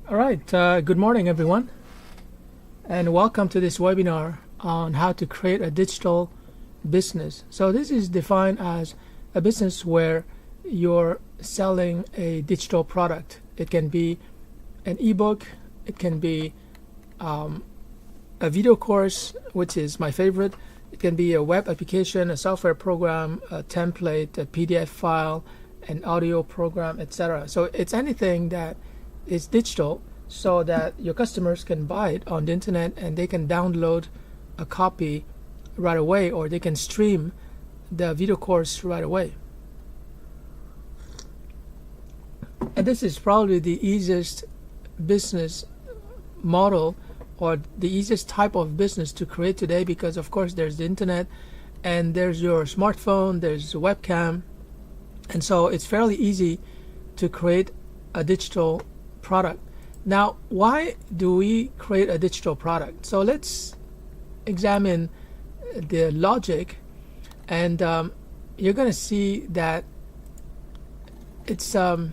All right, good morning, everyone, and welcome to this webinar on how to create a digital business. So this is defined as a business where you're selling a digital product. It can be an ebook, it can be a video course, which is my favorite. It can be a web application, a software program, a template, a PDF file, an audio program, etc. So it's anything that is digital so that your customers can buy it on the internet and they can download a copy right away, or they can stream the video course right away. And this is probably the easiest business model or the easiest type of business to create today, because of course there's the internet and there's your smartphone, there's a webcam, and so it's fairly easy to create a digital product. Now, why do we create a digital product? So let's examine the logic, and you're going to see that it's a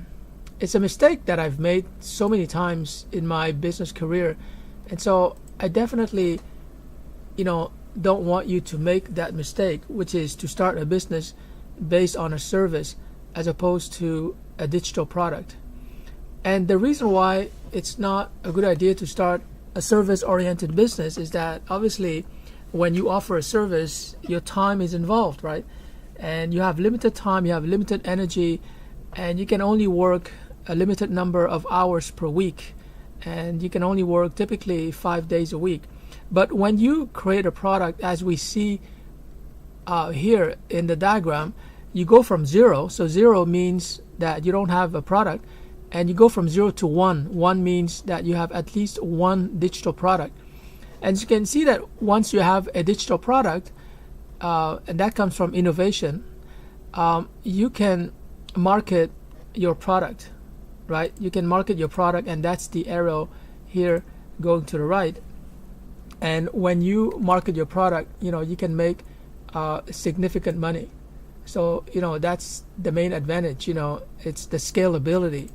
mistake that I've made so many times in my business career, and so I definitely, don't want you to make that mistake, which is to start a business based on a service as opposed to a digital product. And the reason why it's not a good idea to start a service-oriented business is that obviously when you offer a service, your time is involved, right? And you have limited time, you have limited energy, and you can only work a limited number of hours per week. And you can only work typically 5 days a week. But when you create a product, as we see here in the diagram, you go from zero. So zero means that you don't have a product. And you go from 0 to 1. 1 means that you have at least one digital product. And you can see that once you have a digital product, and that comes from innovation, you can market your product, right? You can market your product, and that's the arrow here going to the right. And when you market your product, you can make significant money. So, that's the main advantage, it's the scalability.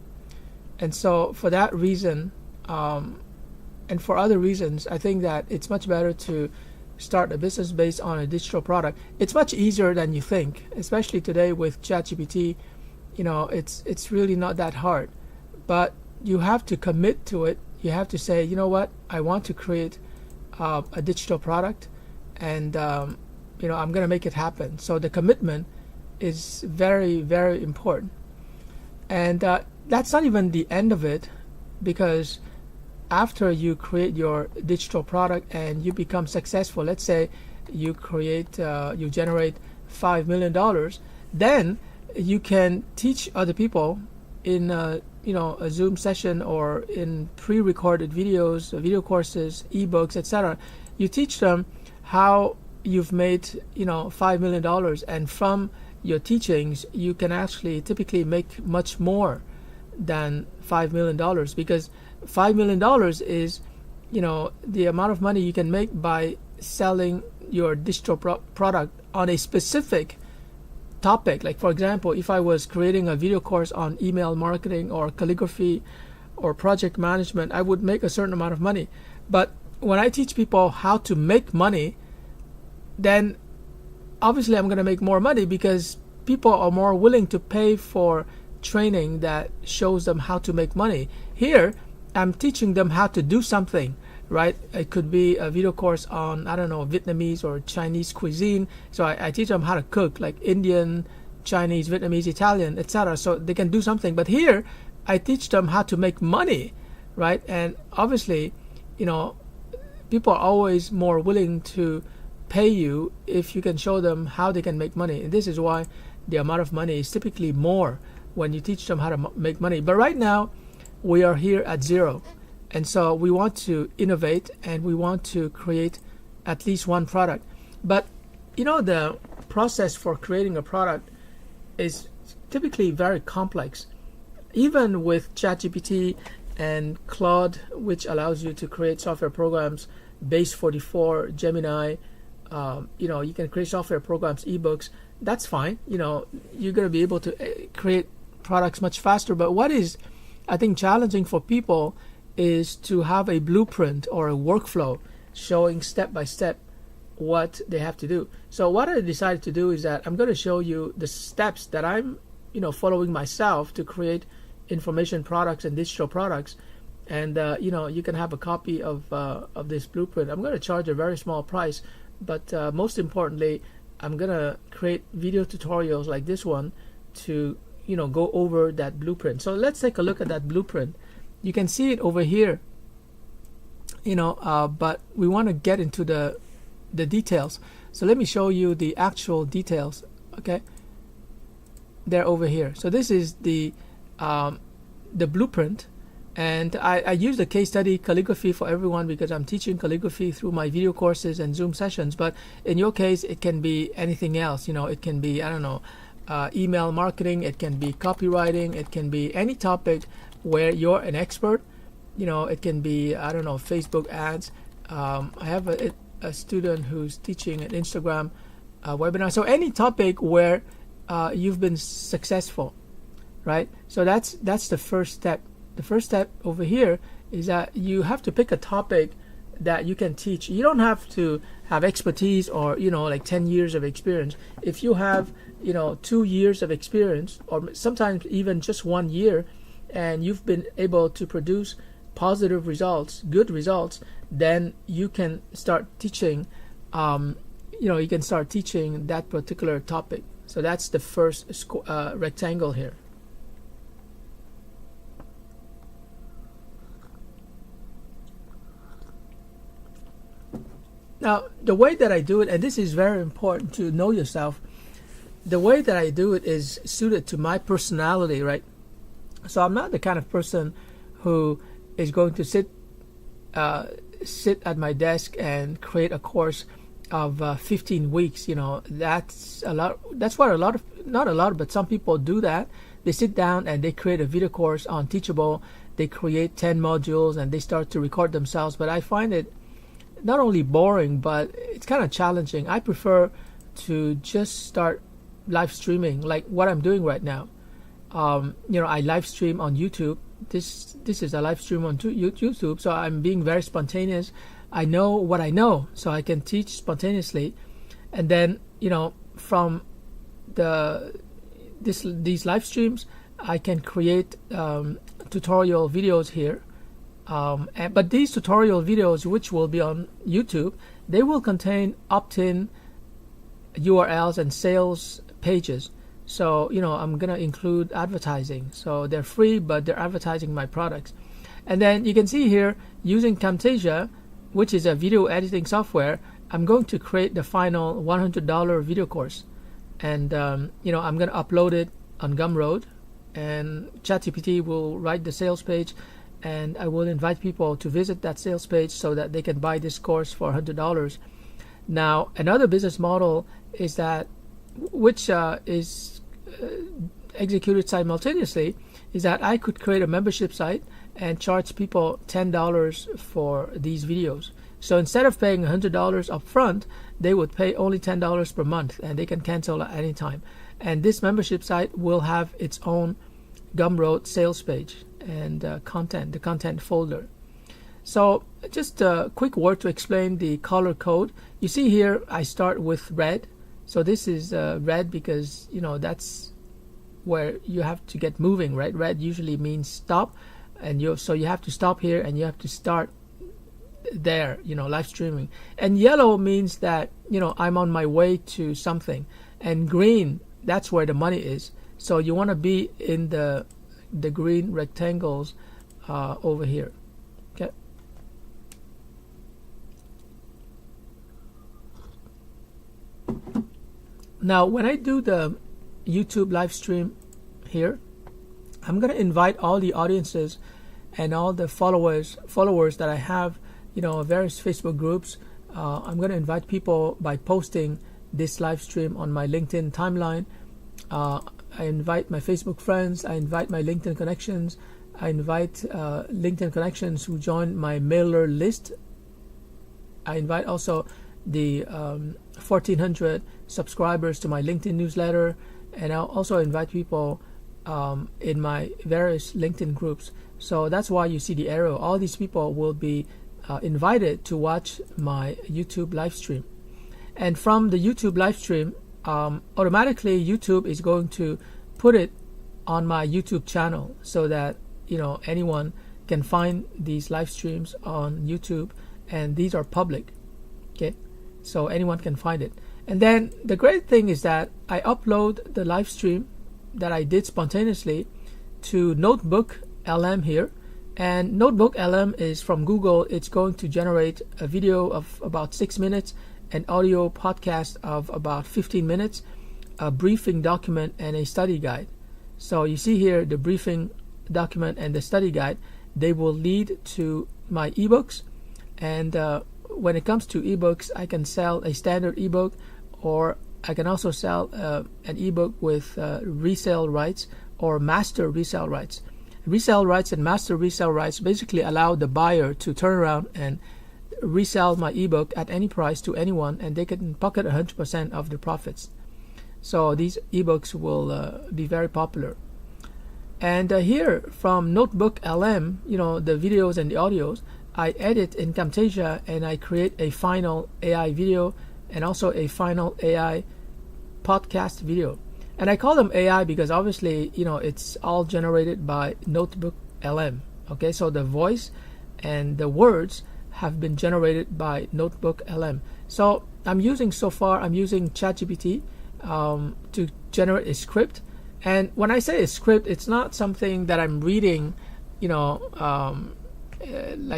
And so for that reason, and for other reasons, I think that it's much better to start a business based on a digital product. It's much easier than you think, especially today with ChatGPT. It's really not that hard. But you have to commit to it. You have to say, you know what, I want to create a digital product, and I'm going to make it happen. So the commitment is very, very important. And that's not even the end of it, because after you create your digital product and you become successful, let's say you generate $5 million, then you can teach other people in a Zoom session or in pre-recorded videos, video courses, ebooks, etc. You teach them how you've made $5 million, and from your teachings you can actually typically make much more than $5 million, because $5 million is the amount of money you can make by selling your digital product on a specific topic. Like, for example, if I was creating a video course on email marketing or calligraphy or project management, I would make a certain amount of money. But when I teach people how to make money, then obviously I'm going to make more money, because people are more willing to pay for training that shows them how to make money. Here, I'm teaching them how to do something, right? It could be a video course on, Vietnamese or Chinese cuisine. So I teach them how to cook, like Indian, Chinese, Vietnamese, Italian, etc. So they can do something. But here, I teach them how to make money, right? And obviously, people are always more willing to pay you if you can show them how they can make money. And this is why the amount of money is typically more when you teach them how to make money. But right now, we are here at zero. And so we want to innovate, and we want to create at least one product. But, the process for creating a product is typically very complex. Even with ChatGPT and Claude, which allows you to create software programs, Base 44, Gemini, you can create software programs, ebooks. That's fine. You're going to be able to create products much faster. But what is, I think, challenging for people is to have a blueprint or a workflow showing step by step what they have to do. So what I decided to do is that I'm going to show you the steps that I'm following myself to create information products and digital products. And you can have a copy of this blueprint. I'm going to charge a very small price, but most importantly, I'm going to create video tutorials like this one to go over that blueprint. So let's take a look at that blueprint. You can see it over here, but we want to get into the details. So let me show you the actual details. Okay, they're over here. So this is the blueprint, and I use the case study calligraphy for everyone because I'm teaching calligraphy through my video courses and Zoom sessions. But in your case, it can be anything else. It can be, I don't know, email marketing, it can be copywriting, it can be any topic where you're an expert. It can be, I don't know, Facebook ads. I have a student who's teaching an Instagram webinar. So any topic where you've been successful, right? So that's the first step. The first step over here is that you have to pick a topic that you can teach. You don't have to have expertise or like 10 years of experience. If you have 2 years of experience, or sometimes even just 1 year, and you've been able to produce positive results, good results, then you can start teaching you can start teaching that particular topic. So that's the first rectangle here. Now, the way that I do it, and this is very important to know yourself, the way that I do it is suited to my personality, right? So I'm not the kind of person who is going to sit at my desk and create a course of 15 weeks. That's a lot. That's what not a lot, but some people do that. They sit down and they create a video course on Teachable. They create 10 modules and they start to record themselves. But I find it not only boring, but it's kind of challenging. I prefer to just start live streaming like what I'm doing right now. I live stream on YouTube. This is a live stream on YouTube, so I'm being very spontaneous. I know what I know, so I can teach spontaneously. And then from these live streams, I can create tutorial videos here. But these tutorial videos, which will be on YouTube, they will contain opt-in URLs and sales pages. So I'm gonna include advertising, so they're free, but they're advertising my products. And then you can see here, using Camtasia, which is a video editing software, I'm going to create the final $100 video course. And I'm gonna upload it on Gumroad, and ChatGPT will write the sales page, and I will invite people to visit that sales page so that they can buy this course for $100. Now, another business model is that, which is executed simultaneously, is that I could create a membership site and charge people $10 for these videos. So instead of paying $100 up front, they would pay only $10 per month, and they can cancel at any time. And this membership site will have its own Gumroad sales page and the content folder. So just a quick word to explain the color code. You see here I start with red. So this is red because that's where you have to get moving, right? Red usually means stop, and so you have to stop here and you have to start there, live streaming. And yellow means that I'm on my way to something, and green, that's where the money is. So you want to be in the green rectangles over here. Okay. Now, when I do the YouTube live stream here, I'm going to invite all the audiences and all the followers that I have, various Facebook groups. I'm going to invite people by posting this live stream on my LinkedIn timeline. I invite my Facebook friends, I invite my LinkedIn connections, I invite LinkedIn connections who join my mailer list. I invite also the 1,400 subscribers to my LinkedIn newsletter, and I'll also invite people in my various LinkedIn groups. So that's why you see the arrow. All these people will be invited to watch my YouTube live stream. And from the YouTube live stream, automatically YouTube is going to put it on my YouTube channel so that anyone can find these live streams on YouTube, and these are public. Okay, so anyone can find it. And then the great thing is that I upload the live stream that I did spontaneously to Notebook LM here, and Notebook LM is from Google. It's going to generate a video of about 6 minutes, an audio podcast of about 15 minutes, a briefing document, and a study guide. So you see here the briefing document and the study guide, they will lead to my ebooks. And when it comes to ebooks, I can sell a standard ebook, or I can also sell an ebook with resale rights or master resale rights. Resale rights and master resale rights basically allow the buyer to turn around and resell my ebook at any price to anyone, and they can pocket 100% of the profits. So these ebooks will be very popular. And here from Notebook LM, the videos and the audios, I edit in Camtasia and I create a final AI video and also a final AI podcast video. And I call them AI because obviously, it's all generated by Notebook LM. Okay, so the voice and the words have been generated by Notebook LM. So I'm using ChatGPT to generate a script. And when I say a script, it's not something that I'm reading, like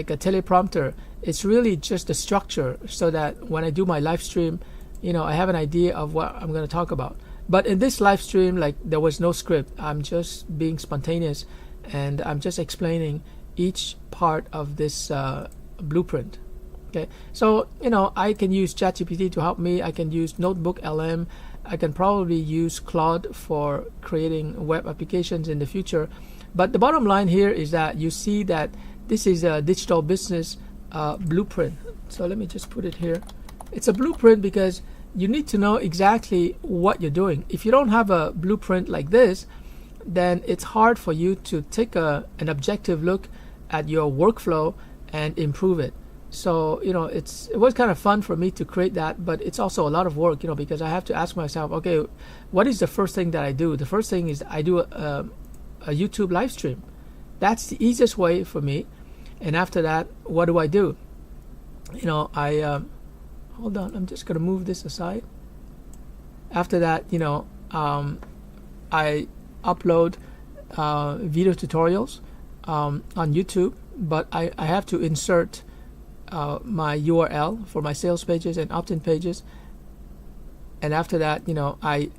a teleprompter. It's really just a structure so that when I do my live stream, I have an idea of what I'm going to talk about. But in this live stream, there was no script. I'm just being spontaneous, and I'm just explaining each part of this blueprint. Okay, so I can use ChatGPT to help me. I can use Notebook LM. I can probably use Claude for creating web applications in the future. But the bottom line here is that you see that this is a digital business blueprint. So let me just put it here. It's a blueprint because you need to know exactly what you're doing. If you don't have a blueprint like this, then it's hard for you to take an objective look at your workflow and improve it. So it was kind of fun for me to create that, but it's also a lot of work, because I have to ask myself, okay, what is the first thing that I do? The first thing is I do a YouTube live stream. That's the easiest way for me. And after that, what do I do? I hold on, I'm just going to move this aside. After that, I upload video tutorials on YouTube, but I have to insert my URL for my sales pages and opt-in pages. And after that, I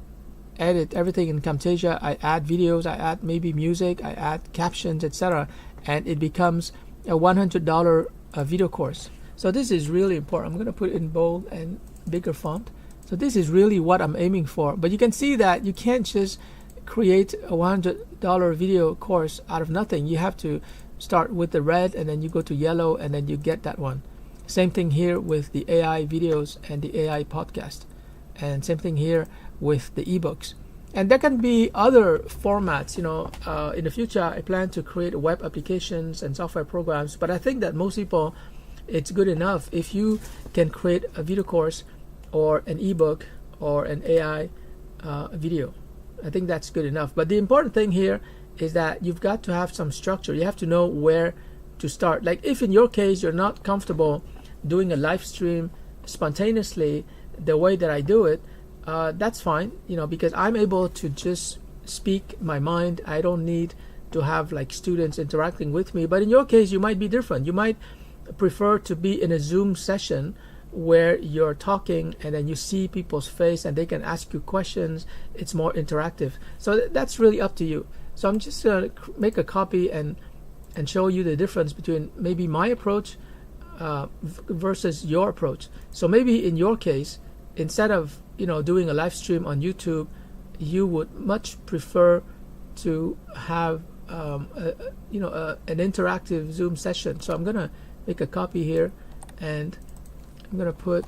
edit everything in Camtasia. I add videos, I add maybe music, I add captions, etc. And it becomes a $100 video course. So this is really important. I'm going to put it in bold and bigger font. So this is really what I'm aiming for. But you can see that you can't just create a $100 video course out of nothing. You have to start with the red, and then you go to yellow, and then you get that one. Same thing here with the AI videos and the AI podcast. And same thing here with the ebooks. And there can be other formats. In the future, I plan to create web applications and software programs. But I think that most people, it's good enough if you can create a video course or an ebook or an AI video. I think that's good enough. But the important thing here is that you've got to have some structure. You have to know where to start. Like if in your case you're not comfortable doing a live stream spontaneously the way that I do it, that's fine, because I'm able to just speak my mind. I don't need to have students interacting with me. But in your case, you might be different. You might prefer to be in a Zoom session where you're talking and then you see people's face and they can ask you questions. It's more interactive. So that's really up to you. So I'm just going to make a copy and show you the difference between maybe my approach versus your approach. So maybe in your case, instead of doing a live stream on YouTube, you would much prefer to have an interactive Zoom session. So I'm gonna make a copy here, and I'm gonna put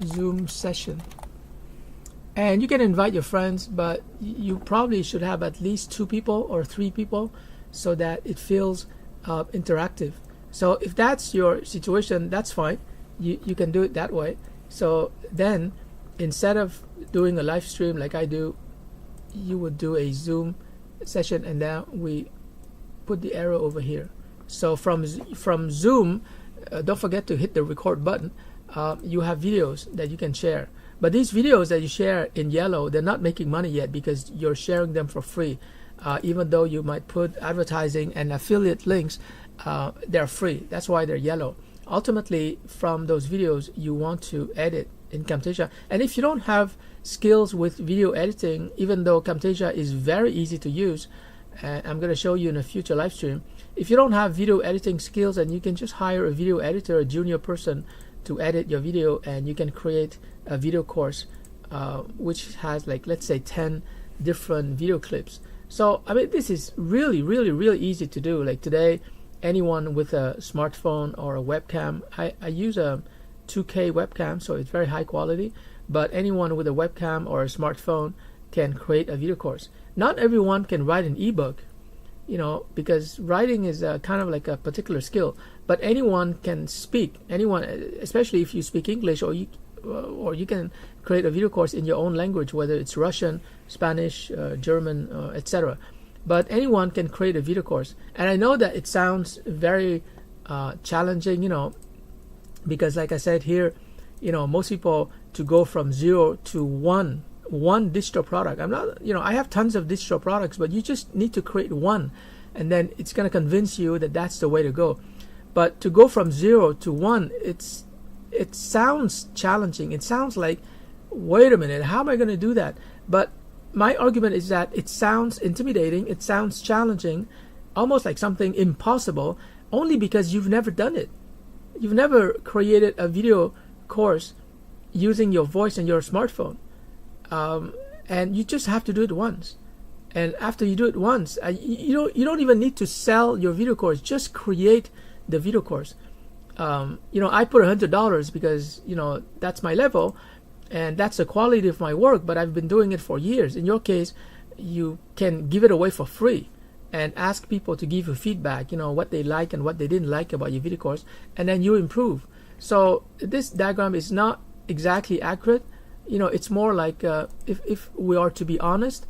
Zoom session. And you can invite your friends, but you probably should have at least 2 people or 3 people so that it feels interactive. So if that's your situation, that's fine. You can do it that way. So then instead of doing a live stream like I do, you would do a Zoom session, and then we put the arrow over here. So from Zoom, don't forget to hit the record button. You have videos that you can share. But these videos that you share in yellow, they're not making money yet because you're sharing them for free. Even though you might put advertising and affiliate links, they're free. That's why they're yellow. Ultimately, from those videos, you want to edit in Camtasia. And if you don't have skills with video editing, even though Camtasia is very easy to use, and I'm going to show you in a future live stream, if you don't have video editing skills, and you can just hire a video editor, a junior person, to edit your video, and you can create a video course which has, like, let's say 10 different video clips. So I mean, this is really easy to do. Like today, anyone with a smartphone or a webcam, I use a 2K webcam, so it's very high quality, but anyone with a webcam or a smartphone can create a video course. Not everyone can write an ebook, because writing is kind of like a particular skill, but anyone can speak. Anyone, especially if you speak English, or you can create a video course in your own language, whether it's Russian, Spanish, German, etc. But anyone can create a video course. And I know that it sounds very challenging, because like I said here, most people, to go from 0 to one digital product. I'm not, I have tons of digital products, but you just need to create one, and then it's going to convince you that that's the way to go. But to go from 0 to 1, it sounds challenging. It sounds like, wait a minute, how am I going to do that? But my argument is that it sounds intimidating, it sounds challenging, almost like something impossible, only because you've never done it. You've never created a video course using your voice and your smartphone. And you just have to do it once. And after you do it once, you don't even need to sell your video course. Just create the video course. I put $100 because that's my level, and that's the quality of my work. But I've been doing it for years. In your case, you can give it away for free and ask people to give you feedback. What they like and what they didn't like about your video course, and then you improve. So this diagram is not exactly accurate. It's more like, if we are to be honest,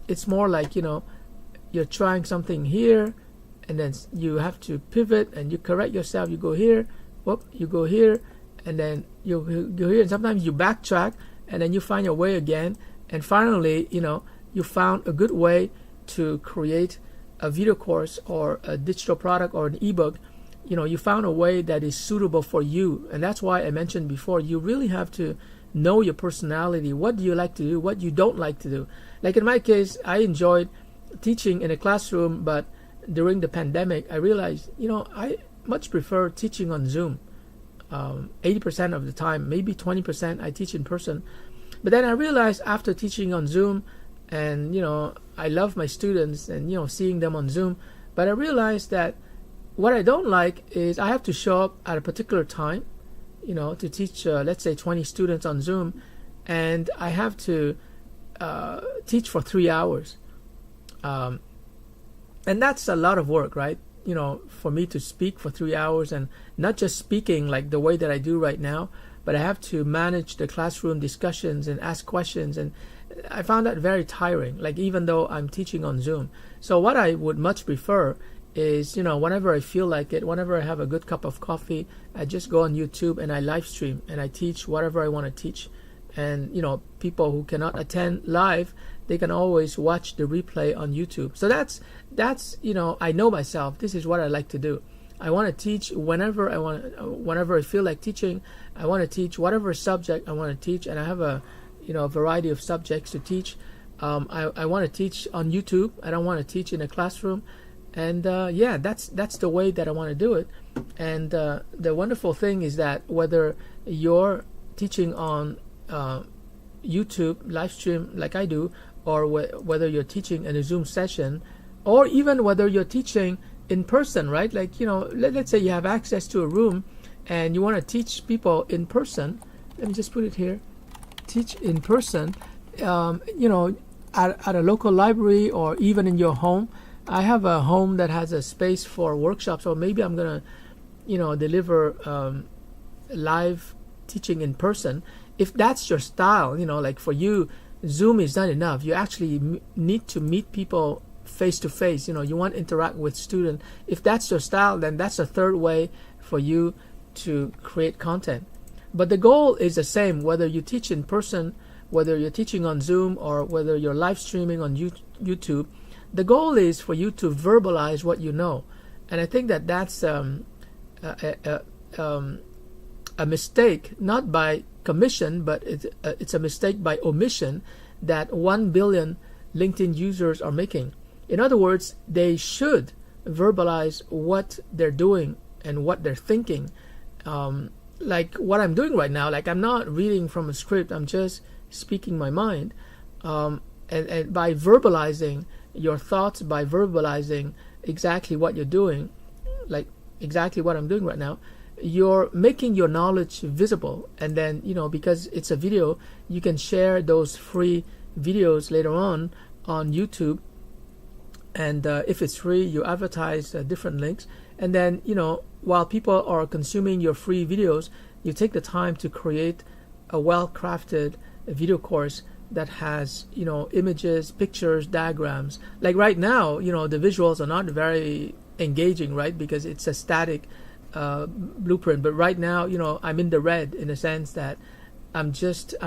it's more like, you're trying something here, and then you have to pivot, and you correct yourself. You go here, whoop, you go here, and then you go here, and sometimes you backtrack, and then you find your way again, and finally, you found a good way to create a video course or a digital product or an ebook. You found a way that is suitable for you, and that's why I mentioned before, you really have to know your personality. What do you like to do? What you don't like to do? Like in my case, I enjoyed teaching in a classroom, but during the pandemic, I realized, I much prefer teaching on Zoom. 80% of the time, maybe 20% I teach in person. But then I realized after teaching on Zoom, and I love my students and seeing them on Zoom, but I realized that what I don't like is I have to show up at a particular time, to teach, let's say 20 students on Zoom, and I have to teach for 3 hours. And that's a lot of work, right? For me to speak for 3 hours, and not just speaking like the way that I do right now, but I have to manage the classroom discussions and ask questions, and I found that very tiring, like even though I'm teaching on Zoom. So what I would much prefer is, whenever I feel like it, whenever I have a good cup of coffee, I just go on YouTube and I live stream and I teach whatever I want to teach. And people who cannot attend live, they can always watch the replay on YouTube. So that's I know myself. This is what I like to do. I want to teach whenever I want, whenever I feel like teaching. I want to teach whatever subject I want to teach, and I have a variety of subjects to teach. I want to teach on YouTube. I don't want to teach in a classroom. And that's the way that I want to do it. And the wonderful thing is that whether you're teaching on YouTube live stream like I do, or whether you're teaching in a Zoom session, or even whether you're teaching in person, right? Like let's say you have access to a room and you want to teach people in person, let me just put it here, teach in person, you know, at a local library or even in your home. I have a home that has a space for workshops, or maybe I'm gonna, you know, deliver live teaching in person. If that's your style, you know, like for you, Zoom is not enough. You actually need to meet people face to face. You know, you want to interact with students. If that's your style, then that's a third way for you to create content. But the goal is the same, whether you teach in person, whether you're teaching on Zoom, or whether you're live streaming on YouTube. The goal is for you to verbalize what you know. And I think that that's a mistake, not by commission, but it's a mistake by omission that 1 billion LinkedIn users are making. In other words, they should verbalize what they're doing and what they're thinking. Like what I'm doing right now, like I'm not reading from a script, I'm just speaking my mind. And by verbalizing your thoughts, by verbalizing exactly what you're doing, like exactly what I'm doing right now, you're making your knowledge visible. And then, you know, because it's a video, you can share those free videos later on YouTube. And if it's free, you advertise different links. And then, you know, while people are consuming your free videos, you take the time to create a well-crafted video course that has, you know, images, pictures, diagrams. Like right now, you know, the visuals are not very engaging, right? Because it's a static blueprint. But right now, you know, I'm in the red in the sense that I'm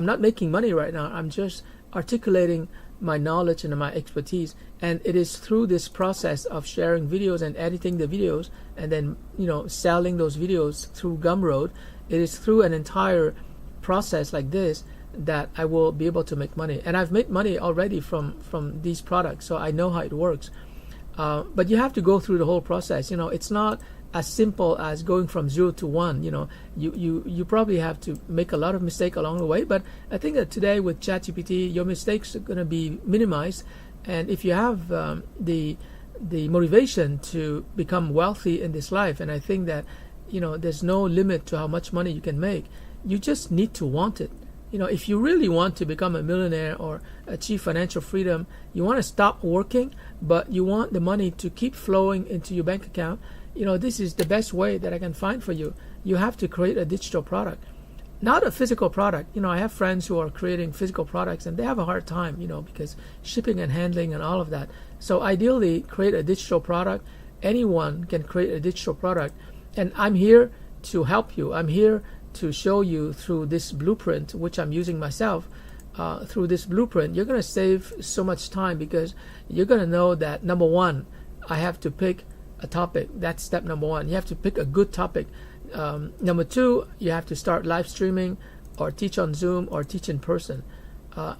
not making money right now. I'm just articulating my knowledge and my expertise. And it is through this process of sharing videos and editing the videos and then, you know, selling those videos through Gumroad. It is through an entire process like this that I will be able to make money. And I've made money already from these products, so I know how it works. But you have to go through the whole process. You know, it's not as simple as going from 0 to 1. You know, you probably have to make a lot of mistakes along the way. But I think that today with ChatGPT, your mistakes are going to be minimized. And if you have the motivation to become wealthy in this life, and I think that, you know, there's no limit to how much money you can make. You just need to want it. You know, if you really want to become a millionaire or achieve financial freedom, you want to stop working, but you want the money to keep flowing into your bank account. You know, this is the best way that I can find for you. You have to create a digital product, not a physical product. You know, I have friends who are creating physical products and they have a hard time, you know, because shipping and handling and all of that. So ideally, create a digital product. Anyone can create a digital product. And I'm here to help you. I'm here to show you through this blueprint, which I'm using myself. Through this blueprint, you're going to save so much time because you're going to know that, number one, I have to pick a topic. That's step number one. You have to pick a good topic. Number two, you have to start live streaming or teach on Zoom or teach in person.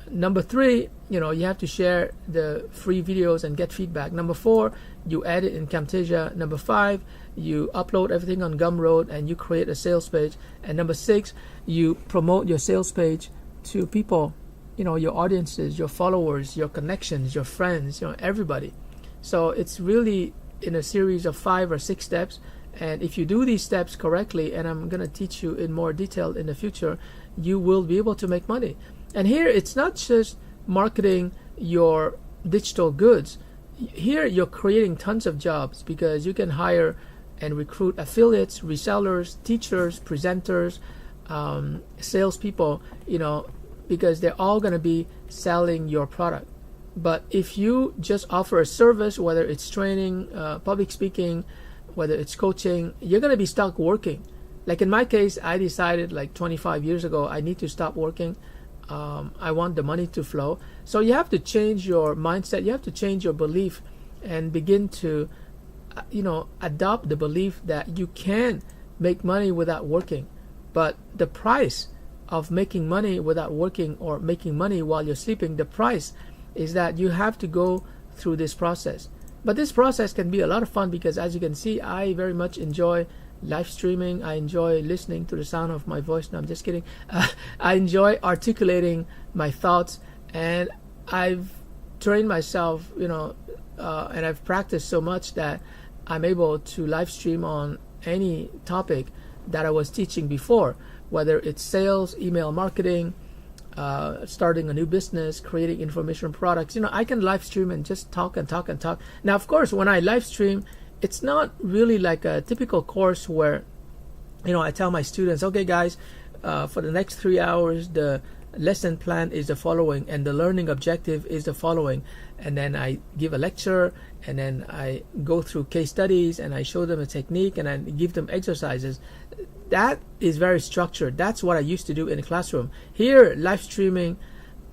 Number three, you know, you have to share the free videos and get feedback. Number four, you edit in Camtasia. Number five, you upload everything on Gumroad and you create a sales page. And number six, you promote your sales page to people, you know, your audiences, your followers, your connections, your friends, you know, everybody. So it's really in a series of 5 or 6 steps. And if you do these steps correctly, and I'm going to teach you in more detail in the future, you will be able to make money. And here, it's not just marketing your digital goods. Here, you're creating tons of jobs because you can hire and recruit affiliates, resellers, teachers, presenters, salespeople, you know, because they're all going to be selling your product. But if you just offer a service, whether it's training, public speaking, whether it's coaching, you're going to be stuck working. Like in my case, I decided like 25 years ago, I need to stop working. I want the money to flow. So you have to change your mindset. You have to change your belief and begin to, you know, adopt the belief that you can make money without working. But the price of making money without working, or making money while you're sleeping, the price is that you have to go through this process. But this process can be a lot of fun because, as you can see, I very much enjoy live streaming. I enjoy listening to the sound of my voice. No, I'm just kidding. I enjoy articulating my thoughts, and I've trained myself, you know, and I've practiced so much that I'm able to live stream on any topic that I was teaching before, whether it's sales, email marketing, starting a new business, creating information products. I can live stream and just talk and talk and talk. Now, of course, when I live stream, it's not really like a typical course where, I tell my students, okay, guys, for the next 3 hours, the lesson plan is the following, and the learning objective is the following. And then I give a lecture, and then I go through case studies, and I show them a technique, and I give them exercises. That is very structured. That's what I used to do in the classroom. Here, live streaming,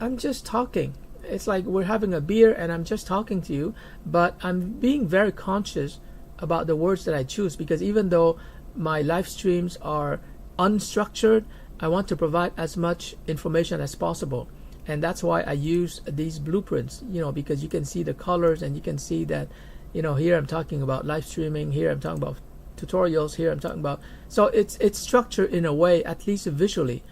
I'm just talking. It's like we're having a beer and I'm just talking to you, but I'm being very conscious about the words that I choose, because even though my live streams are unstructured, I want to provide as much information as possible. And that's why I use these blueprints, because you can see the colors, and you can see that, here I'm talking about live streaming, here I'm talking about tutorials, here I'm talking about, so it's structured in a way, at least visually,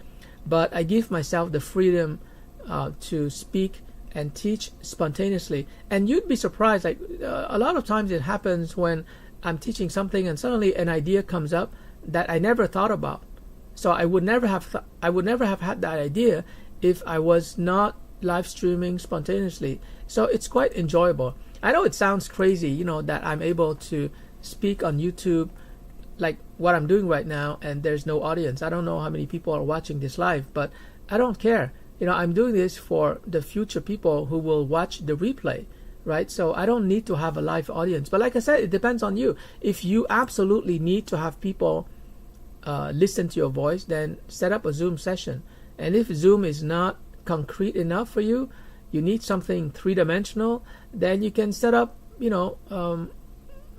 but I give myself the freedom to speak and teach spontaneously. And you'd be surprised, like a lot of times it happens when I'm teaching something and suddenly an idea comes up that I never thought about. So I would never have had that idea if I was not live streaming spontaneously. So it's quite enjoyable. I know it sounds crazy, that I'm able to speak on YouTube like what I'm doing right now, and there's no audience. I don't know how many people are watching this live, but I don't care. I'm doing this for the future people who will watch the replay, right? So I don't need to have a live audience. But like I said, it depends on you. If you absolutely need to have people listen to your voice, then set up a Zoom session. And if Zoom is not concrete enough for you, you need something three-dimensional, then you can set up,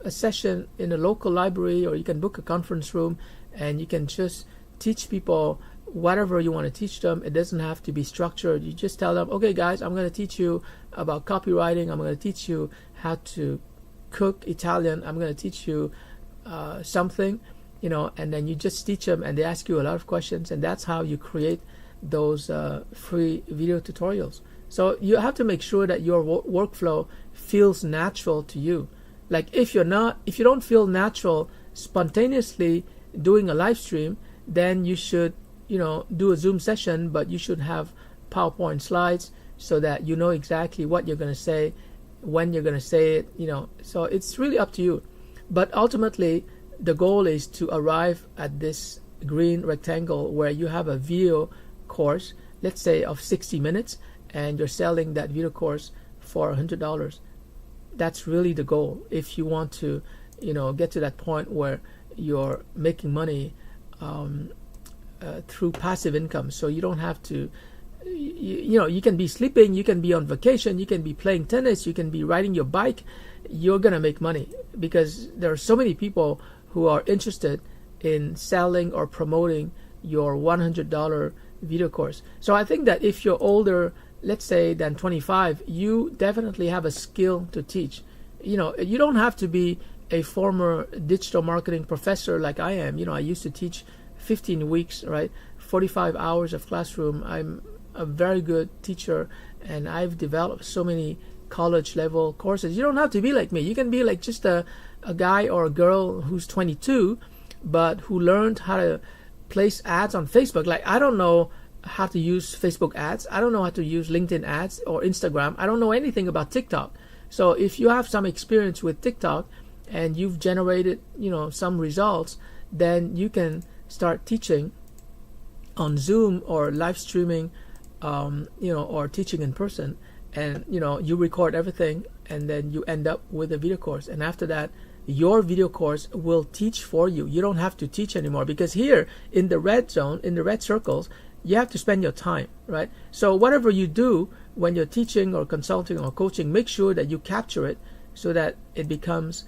a session in a local library, or you can book a conference room and you can just teach people whatever you want to teach them. It doesn't have to be structured. You just tell them, okay guys, I'm going to teach you about copywriting, I'm going to teach you how to cook Italian, I'm going to teach you something, and then you just teach them, and they ask you a lot of questions, and that's how you create those free video tutorials. So you have to make sure that your workflow feels natural to you. Like if you don't feel natural spontaneously doing a live stream, then you should, do a Zoom session, but you should have PowerPoint slides so that you know exactly what you're going to say, when you're going to say it, So it's really up to you. But ultimately, the goal is to arrive at this green rectangle where you have a video course, let's say of 60 minutes, and you're selling that video course for $100. That's really the goal. If you want to, get to that point where you're making money through passive income, so you don't have to, you can be sleeping, you can be on vacation, you can be playing tennis, you can be riding your bike, you're gonna make money, because there are so many people who are interested in selling or promoting your $100 video course. So I think that if you're older, let's say than 25, you definitely have a skill to teach. You don't have to be a former digital marketing professor like I am. I used to teach 15 weeks, right? 45 hours of classroom. I'm a very good teacher, and I've developed so many college level courses. You don't have to be like me. You can be like just a guy or a girl who's 22, but who learned how to place ads on Facebook. Like, I don't know how to use Facebook ads. I don't know how to use LinkedIn ads or Instagram. I don't know anything about TikTok. So if you have some experience with TikTok and you've generated, some results, then you can start teaching on Zoom or live streaming, or teaching in person. And, you record everything, and then you end up with a video course. And after that, your video course will teach for you. You don't have to teach anymore, because here in the red zone, in the red circles, you have to spend your time, right? So whatever you do when you're teaching or consulting or coaching, make sure that you capture it so that it becomes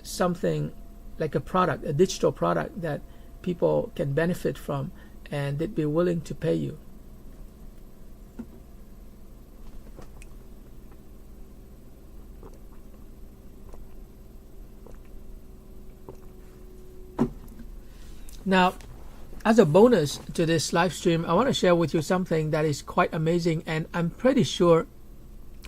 something like a product, a digital product that people can benefit from, and they'd be willing to pay you. Now, as a bonus to this live stream, I want to share with you something that is quite amazing, and I'm pretty sure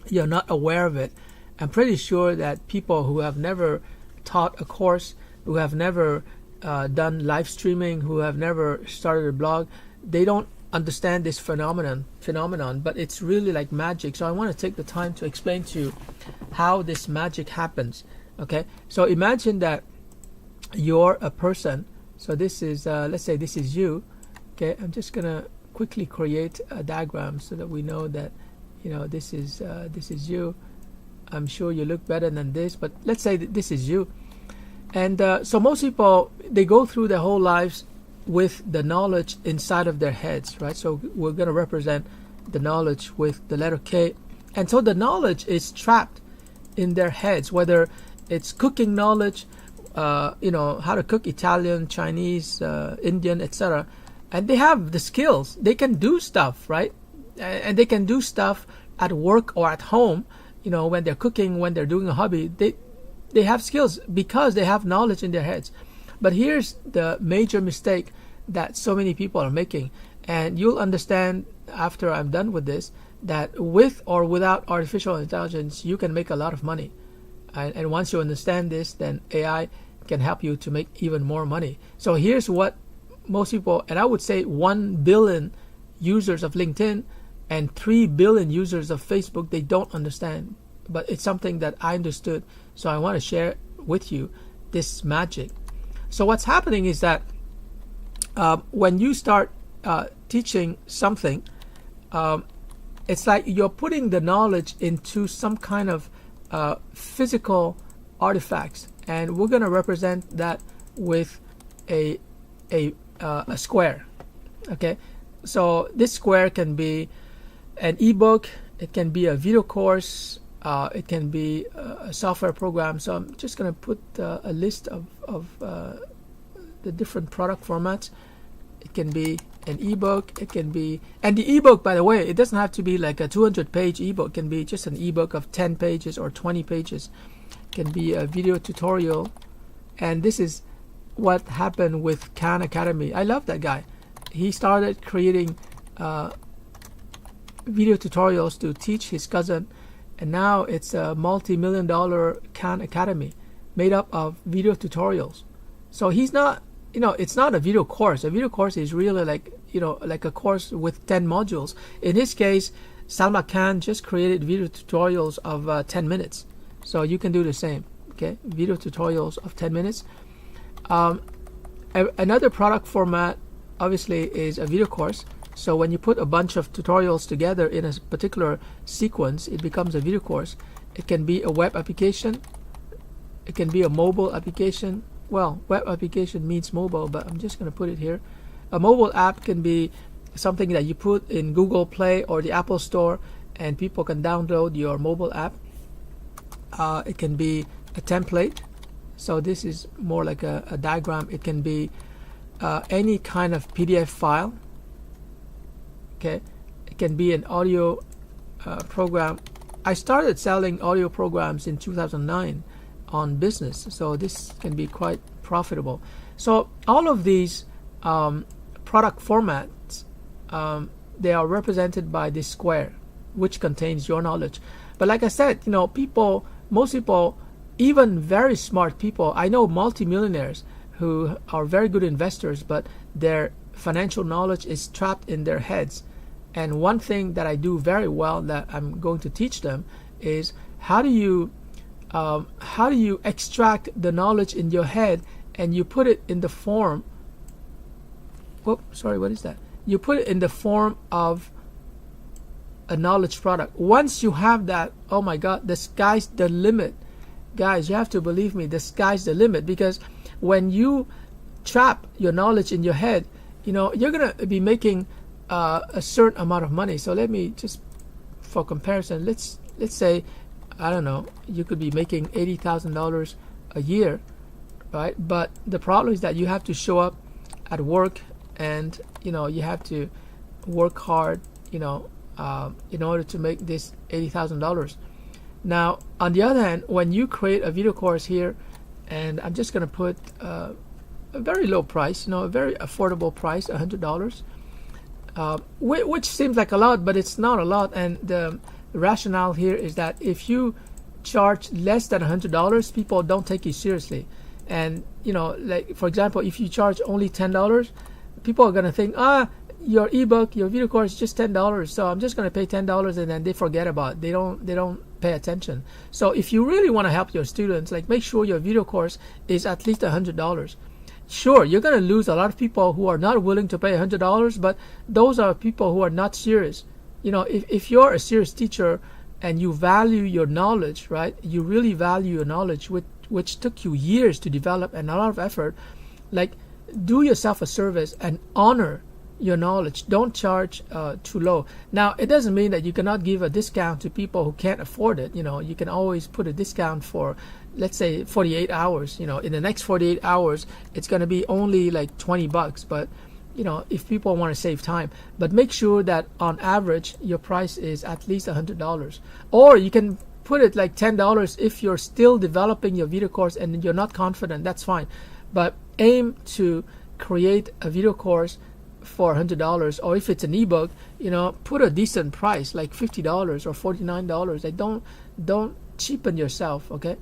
you're not aware of it. I'm pretty sure that people who have never taught a course, who have never done live streaming, who have never started a blog, they don't understand this phenomenon, but it's really like magic. So I want to take the time to explain to you how this magic happens. Okay, so imagine that you're a person. So this is let's say this is you. Okay, I'm just gonna quickly create a diagram so that we know that, you know, this is you. I'm sure you look better than this, but let's say that this is you. And so most people, they go through their whole lives with the knowledge inside of their heads, right? So we're going to represent the knowledge with the letter K. And so the knowledge is trapped in their heads, whether it's cooking knowledge, you know, how to cook Italian, Chinese, Indian, etc. And they have the skills. They can do stuff, right? And they can do stuff at work or at home, you know, when they're cooking, when they're doing a hobby. They have skills because they have knowledge in their heads. But here's the major mistake that so many people are making. And you'll understand after I'm done with this, that with or without artificial intelligence, you can make a lot of money. And once you understand this, then AI can help you to make even more money. So here's what most people, and I would say 1 billion users of LinkedIn and 3 billion users of Facebook, they don't understand. But it's something that I understood. So I want to share with you this magic. So what's happening is that when you start teaching something, it's like you're putting the knowledge into some kind of physical artifacts, and we're going to represent that with a square. Okay, so this square can be an ebook, it can be a video course, it can be a software program. So I'm just going to put a list of the different product formats. It can be an ebook, it can be, and the ebook, by the way, it doesn't have to be like a 200-page ebook. It can be just an ebook of 10 pages or 20 pages. It can be a video tutorial. And this is what happened with Khan Academy. I love that guy. He started creating video tutorials to teach his cousin, and now it's a multi-million-dollar Khan Academy made up of video tutorials. So he's not, you know, it's not a video course. A video course is really like, you know, like a course with 10 modules. In his case, Salma Khan just created video tutorials of 10 minutes. So you can do the same, okay? Video tutorials of 10 minutes. Another product format, obviously, is a video course. So when you put a bunch of tutorials together in a particular sequence, it becomes a video course. It can be a web application. It can be a mobile application. Well, web application means mobile, but I'm just going to put it here. A mobile app can be something that you put in Google Play or the Apple Store, and people can download your mobile app. It can be a template. So this is more like a diagram. It can be any kind of PDF file. Okay, it can be an audio program. I started selling audio programs in 2009 on business, so this can be quite profitable. So all of these product formats, they are represented by this square, which contains your knowledge. But like I said, you know, people, most people, even very smart people, I know multimillionaires who are very good investors, but their financial knowledge is trapped in their heads. And one thing that I do very well that I'm going to teach them is how do you extract the knowledge in your head and you put it in the form, what is that? You put it in the form of a knowledge product. Once you have that, oh my God, the sky's the limit. Guys, you have to believe me, the sky's the limit, because when you trap your knowledge in your head, you know, you're going to be making a certain amount of money. So let me just, for comparison, let's say, I don't know, you could be making $80,000 a year, right? But the problem is that you have to show up at work, and you know, you have to work hard, you know, in order to make this $80,000. Now, on the other hand, when you create a video course here, and I'm just going to put a very low price, you know, a very affordable price, $100, which seems like a lot, but it's not a lot. And the rationale here is that if you charge less than $100, people don't take you seriously. And like for example, if you charge only $10, people are gonna think, your ebook, your video course is just $10, so I'm just gonna pay $10, and then they forget about it. They don't pay attention. So if you really want to help your students, like, make sure your video course is at least $100. Sure, you're gonna lose a lot of people who are not willing to pay $100, but those are people who are not serious. If you're a serious teacher and you value your knowledge, right? You really value your knowledge, which took you years to develop and a lot of effort. Like, do yourself a service and honor your knowledge. Don't charge too low. Now, it doesn't mean that you cannot give a discount to people who can't afford it. You can always put a discount for, let's say, 48 hours. In the next 48 hours, it's going to be only like $20. But if people want to save time, but make sure that on average your price is at least $100. Or you can put it like $10 if you're still developing your video course and you're not confident. That's fine, but aim to create a video course for $100. Or if it's an ebook, put a decent price like $50 or $49. Like, don't cheapen yourself. Okay,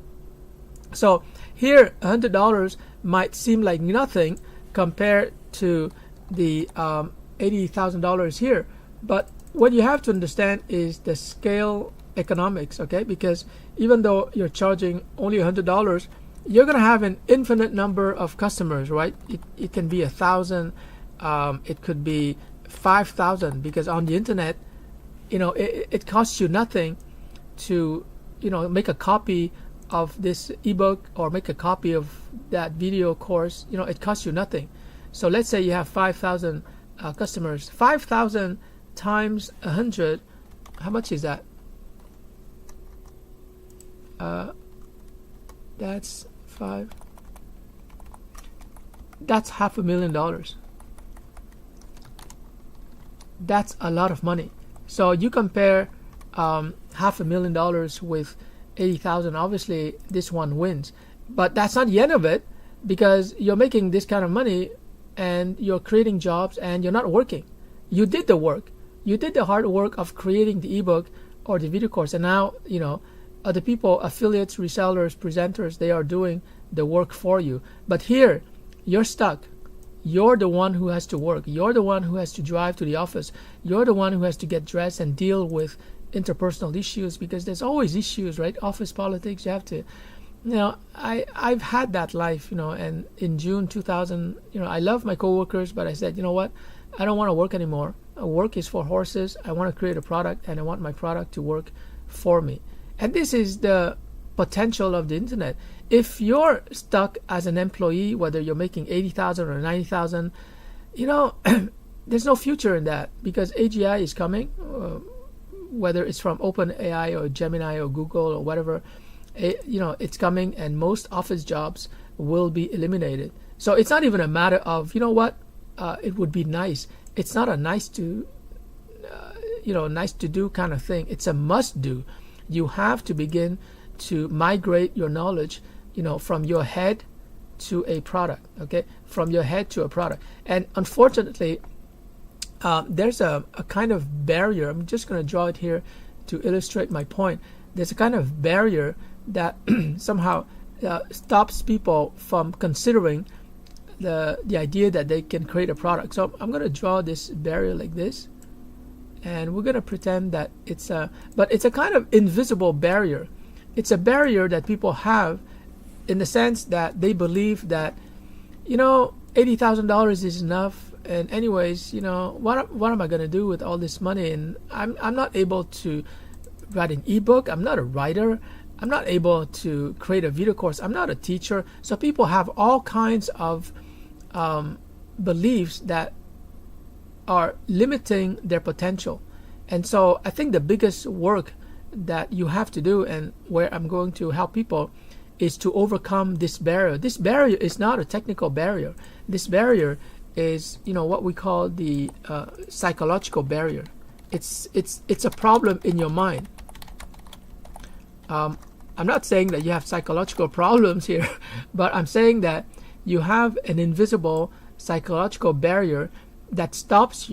so here $100 might seem like nothing compared to the $80,000 here, but what you have to understand is the scale economics. Okay, because even though you're charging only $100, you're gonna have an infinite number of customers, right? It can be 1,000, it could be 5,000, because on the internet, it costs you nothing to make a copy of this ebook or make a copy of that video course. It costs you nothing. So let's say you have 5,000 customers. 5,000 times 100, how much is that? That's $500,000. That's a lot of money. So you compare $500,000 with 80,000. Obviously, this one wins, but that's not the end of it, because you're making this kind of money and you're creating jobs and you're not working. You did the work. You did the hard work of creating the ebook or the video course, and now other people, affiliates, resellers, presenters, they are doing the work for you. But here, you're stuck. You're the one who has to work. You're the one who has to drive to the office. You're the one who has to get dressed and deal with interpersonal issues, because there's always issues, right? Office politics. You have to, I've had that life, and in June 2000, I love my coworkers, but I said, you know what? I don't want to work anymore. Work is for horses. I want to create a product, and I want my product to work for me. And this is the potential of the internet. If you're stuck as an employee, whether you're making 80,000 or 90,000, there's no future in that, because AGI is coming, whether it's from OpenAI or Gemini or Google or whatever, it's coming, and most office jobs will be eliminated. So it's not even a matter of, it would be nice. It's not a nice to do kind of thing. It's a must do. You have to begin to migrate your knowledge, from your head to a product. Okay, from your head to a product. And unfortunately, there's a kind of barrier. I'm just going to draw it here to illustrate my point. There's a kind of barrier that somehow stops people from considering the idea that they can create a product. So I'm going to draw this barrier like this, and we're going to pretend that it's a kind of invisible barrier. It's a barrier that people have, in the sense that they believe that $80,000 is enough, and anyways, what am I going to do with all this money? And I'm not able to write an ebook. I'm not a writer. I'm not able to create a video course. I'm not a teacher. So people have all kinds of beliefs that are limiting their potential. And so I think the biggest work that you have to do, and where I'm going to help people, is to overcome this barrier. This barrier is not a technical barrier. This barrier is, what we call the psychological barrier. It's a problem in your mind. I'm not saying that you have psychological problems here, but I'm saying that you have an invisible psychological barrier that stops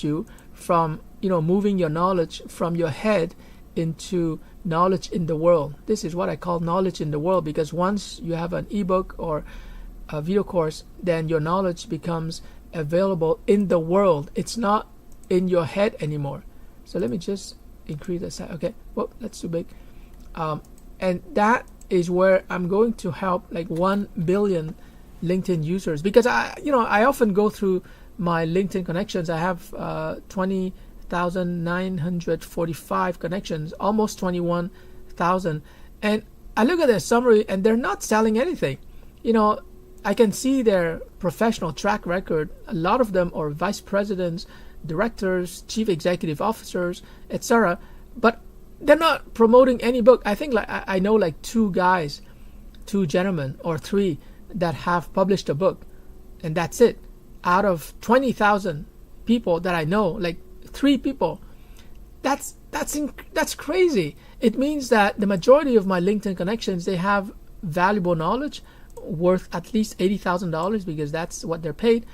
you from moving your knowledge from your head into knowledge in the world. This is what I call knowledge in the world, because once you have an ebook or a video course, then your knowledge becomes available in the world. It's not in your head anymore. So let me just increase the size. Okay, well, that's too big. And that is where I'm going to help like 1 billion LinkedIn users, because I often go through my LinkedIn connections. I have 20,945 connections, almost 21,000, and I look at their summary and they're not selling anything. I can see their professional track record. A lot of them are vice presidents, directors, chief executive officers, etc. But they're not promoting any book. I think I know like two gentlemen or three that have published a book, and that's it. Out of 20,000 people that I know, like 3 people. That's crazy. It means that the majority of my LinkedIn connections, they have valuable knowledge worth at least $80,000, because that's what they're paid.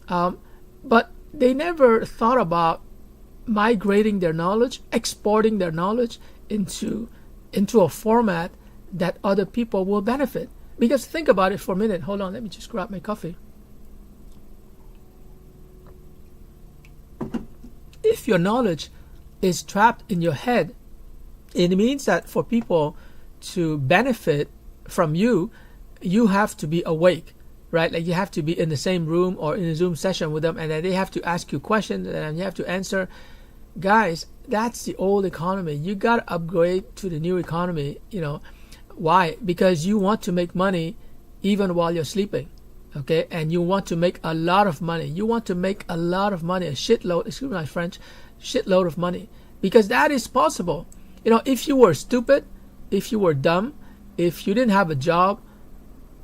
But they never thought about migrating their knowledge, exporting their knowledge into a format that other people will benefit. Because think about it for a minute. Hold on, let me just grab my coffee. If your knowledge is trapped in your head, it means that for people to benefit from you, you have to be awake, right? Like you have to be in the same room or in a Zoom session with them, and then they have to ask you questions and you have to answer. Guys, that's the old economy. You got to upgrade to the new economy. Why? Because you want to make money even while you're sleeping, okay? And you want to make a lot of money. You want to make a lot of money, a shitload, excuse my French, shitload of money, because that is possible. If you were stupid, if you were dumb, if you didn't have a job,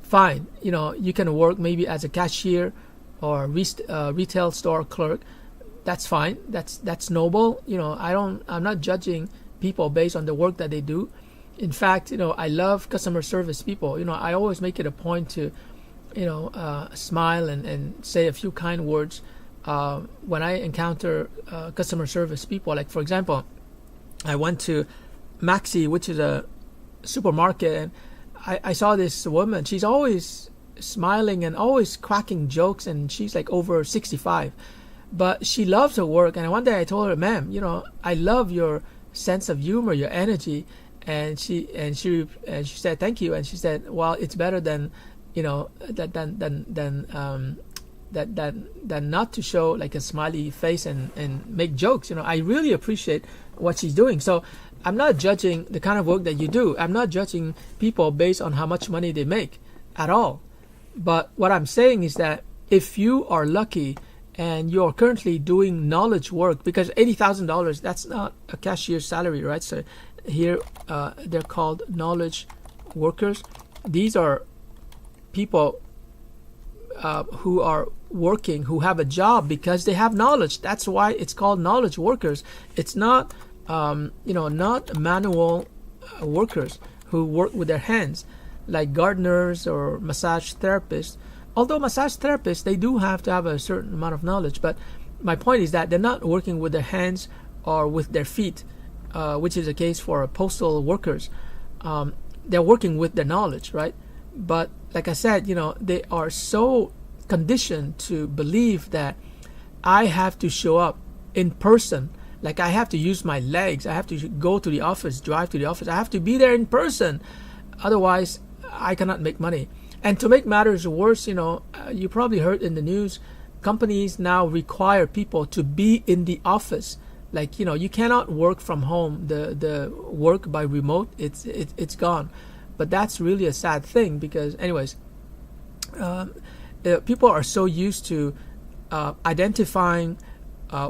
fine. You can work maybe as a cashier or retail store clerk. That's fine. That's noble. I'm not judging people based on the work that they do. In fact, I love customer service people. I always make it a point to, smile and say a few kind words when I encounter customer service people. Like, for example, I went to Maxi, which is a supermarket, and I saw this woman. She's always smiling and always cracking jokes, and she's like over 65, but she loves her work. And one day I told her, "Ma'am, I love your sense of humor, your energy." And she said, "Thank you." And she said, "Well, it's better than than not to show like a smiley face and make jokes." I really appreciate what she's doing. So I'm not judging the kind of work that you do. I'm not judging people based on how much money they make at all. But what I'm saying is that if you are lucky and you're currently doing knowledge work, because $80,000, that's not a cashier's salary, right? So here they're called knowledge workers. These are people who are working, who have a job because they have knowledge. That's why it's called knowledge workers. It's not not manual workers who work with their hands, like gardeners or massage therapists. Although massage therapists, they do have to have a certain amount of knowledge, but my point is that they're not working with their hands or with their feet, which is the case for postal workers. They're working with their knowledge, right? But like I said, they are so conditioned to believe that I have to show up in person. Like I have to use my legs. I have to go to the office, drive to the office. I have to be there in person. Otherwise, I cannot make money. And to make matters worse, you probably heard in the news, companies now require people to be in the office. Like, you cannot work from home. The work by remote, it's gone. But that's really a sad thing because, anyways, people are so used to identifying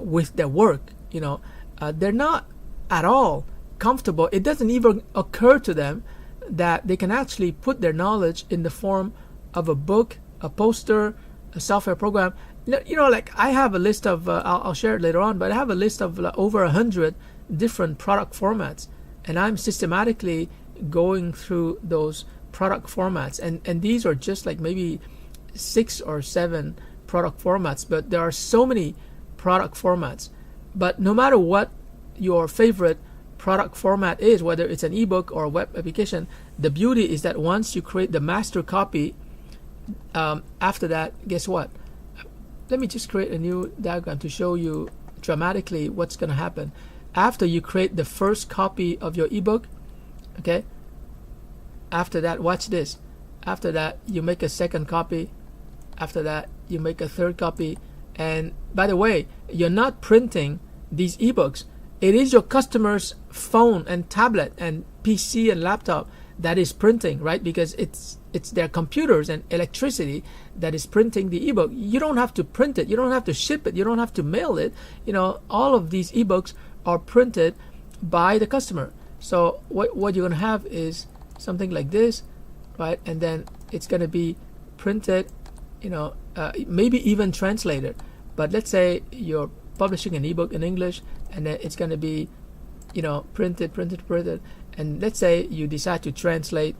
with their work. They're not at all comfortable. It doesn't even occur to them that they can actually put their knowledge in the form of a book, a poster, a software program. Like I have a list of, I'll share it later on, but I have a list of over 100 different product formats, and I'm systematically going through those product formats. And these are just like maybe 6 or 7 product formats, but there are so many product formats. But no matter what your favorite product format is, whether it's an ebook or a web application, the beauty is that once you create the master copy, after that, guess what? Let me just create a new diagram to show you dramatically what's going to happen. After you create the first copy of your ebook, okay, after that, watch this. After that, you make a second copy. After that, you make a third copy. And by the way, you're not printing these ebooks. It is your customer's phone and tablet and PC and laptop that is printing, right? Because it's their computers and electricity that is printing the ebook. You don't have to print it. You don't have to ship it. You don't have to mail it. You know, all of these ebooks are printed by the customer. So what you're going to have is something like this, right? And then it's going to be printed, you know, maybe even translated. But let's say you're publishing an ebook in English, and then it's going to be, you know, printed. And let's say you decide to translate